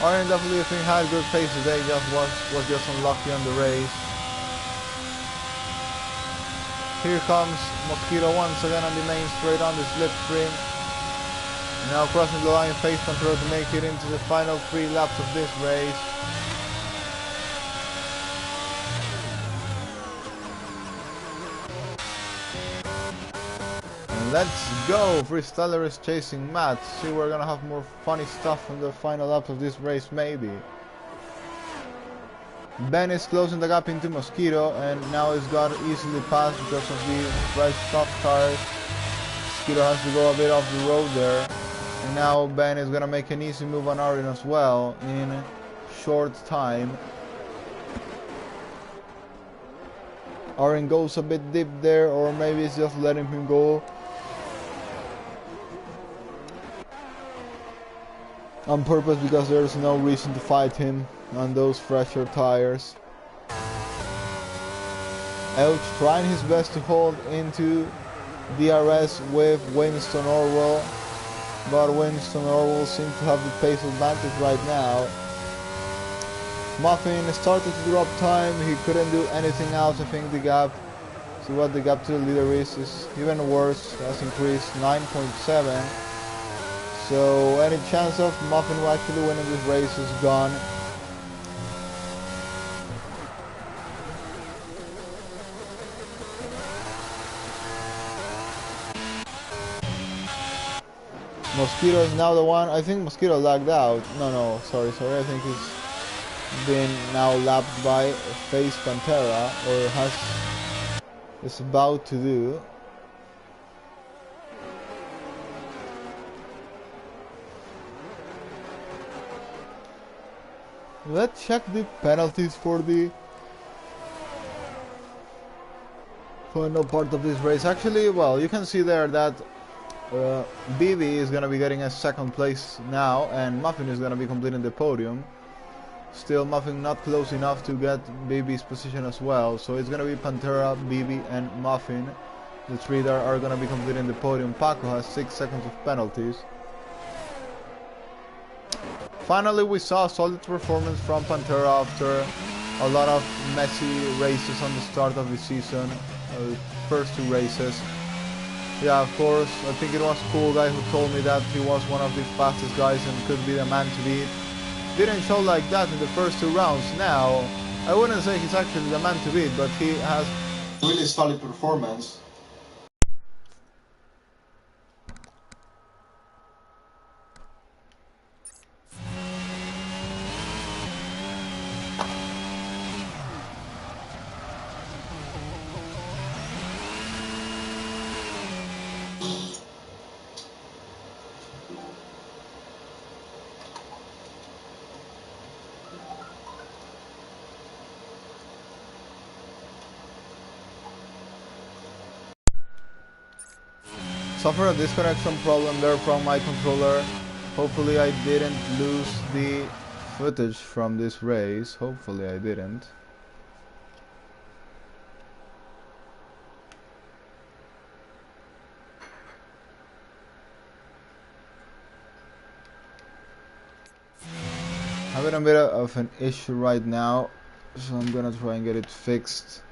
Arin definitely had good pace today, was just unlucky on the race. Here comes Mosquito once again on the main straight on the slipstream. Now crossing the line, Face Control to make it into the final 3 laps of this race. Let's go! Freestyler is chasing Matt. See, we're gonna have more funny stuff on the final lap of this race, maybe. Ben is closing the gap into Mosquito, and now he's got easily past because of the fresh soft tires. Mosquito has to go a bit off the road there. And now Ben is gonna make an easy move on Arin as well in short time. Arin goes a bit deep there, or maybe it's just letting him go on purpose because there's no reason to fight him on those fresher tires. Elch trying his best to hold into DRS with Winston Orwell, but Winston Orwell seems to have the pace advantage right now. Muffin started to drop time, he couldn't do anything else. I think the gap, see what the gap to the leader is even worse, has increased 9.7. So any chance of Muffin actually winning this race is gone. Mosquito is now the one. I think Mosquito lagged out. No, sorry. I think he's been now lapped by Face Pantera, or is about to do. Let's check the penalties for the final part of this race. Actually, well, you can see there that BB is gonna be getting a second place now, and Muffin is gonna be completing the podium. Still, Muffin not close enough to get BB's position as well, so it's gonna be Pantera, BB, and Muffin. The three that are gonna be completing the podium. Paco has 6 seconds of penalties. Finally, we saw a solid performance from Pantera after a lot of messy races on the start of the season, first 2 races. Yeah, of course, I think it was Cool Guy who told me that he was one of the fastest guys and could be the man to beat. Didn't show like that in the first 2 rounds. Now, I wouldn't say he's actually the man to beat, but he has really solid performance. Suffer a disconnection problem there from my controller. Hopefully I didn't lose the footage from this race. Hopefully I didn't. Having a bit of an issue right now, so I'm gonna try and get it fixed.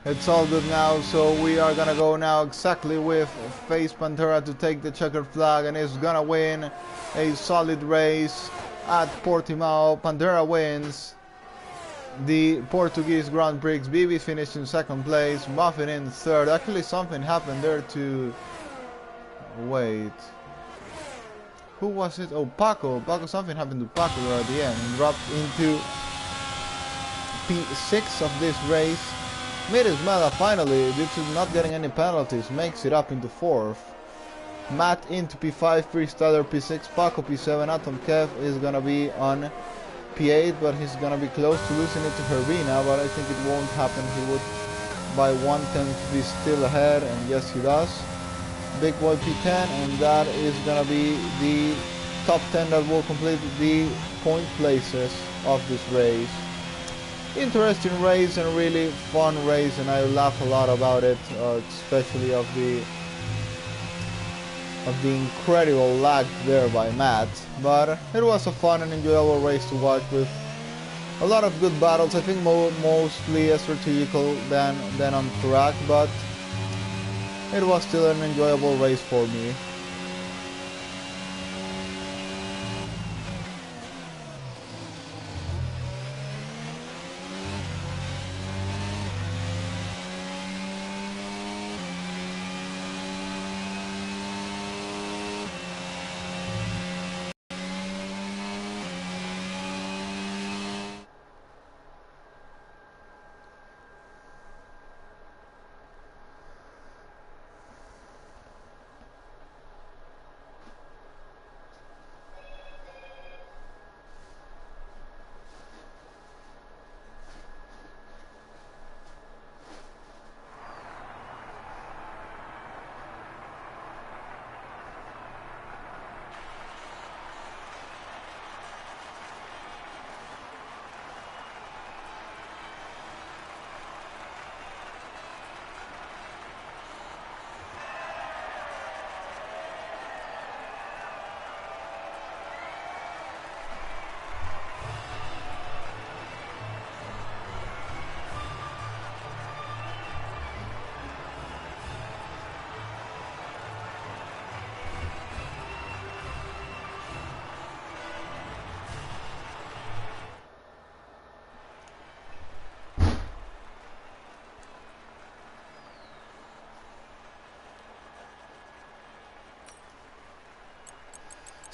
It's all good now, so we are gonna go now exactly with Face Pantera to take the checkered flag, and is gonna win a solid race at Portimao. Pantera wins the Portuguese Grand Prix. BB finished in 2nd place, Muffin in 3rd. Actually, something happened there to... Wait. Who was it? Oh, Paco. Something happened to Paco there at the end. Dropped into P6 of this race. Mirismela finally, due to not getting any penalties, makes it up into 4th. Matt into P5, Freestyler P6, Paco P7, Atom Kev is gonna be on P8, but he's gonna be close to losing it to Herbina, but I think it won't happen. He would by 1/10 be still ahead, and yes he does. Big Boy P10, and that is gonna be the top 10 that will complete the point places of this race. Interesting race and really fun race, and I laugh a lot about it, especially of the incredible lag there by Matt. But it was a fun and enjoyable race to watch with a lot of good battles. I think mostly strategical than on track, but it was still an enjoyable race for me.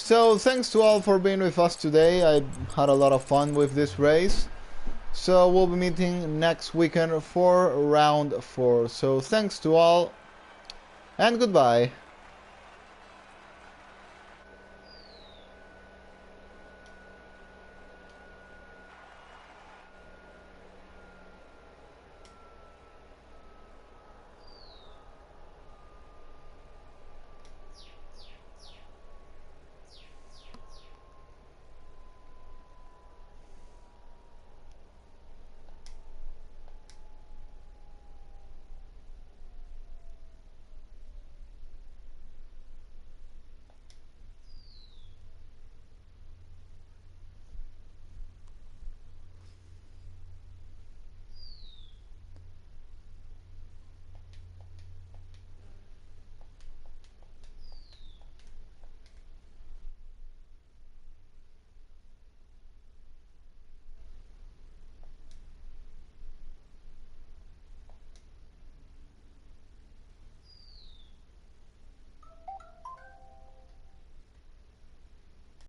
So thanks to all for being with us today. I had a lot of fun with this race. So we'll be meeting next weekend for round 4. So thanks to all and goodbye.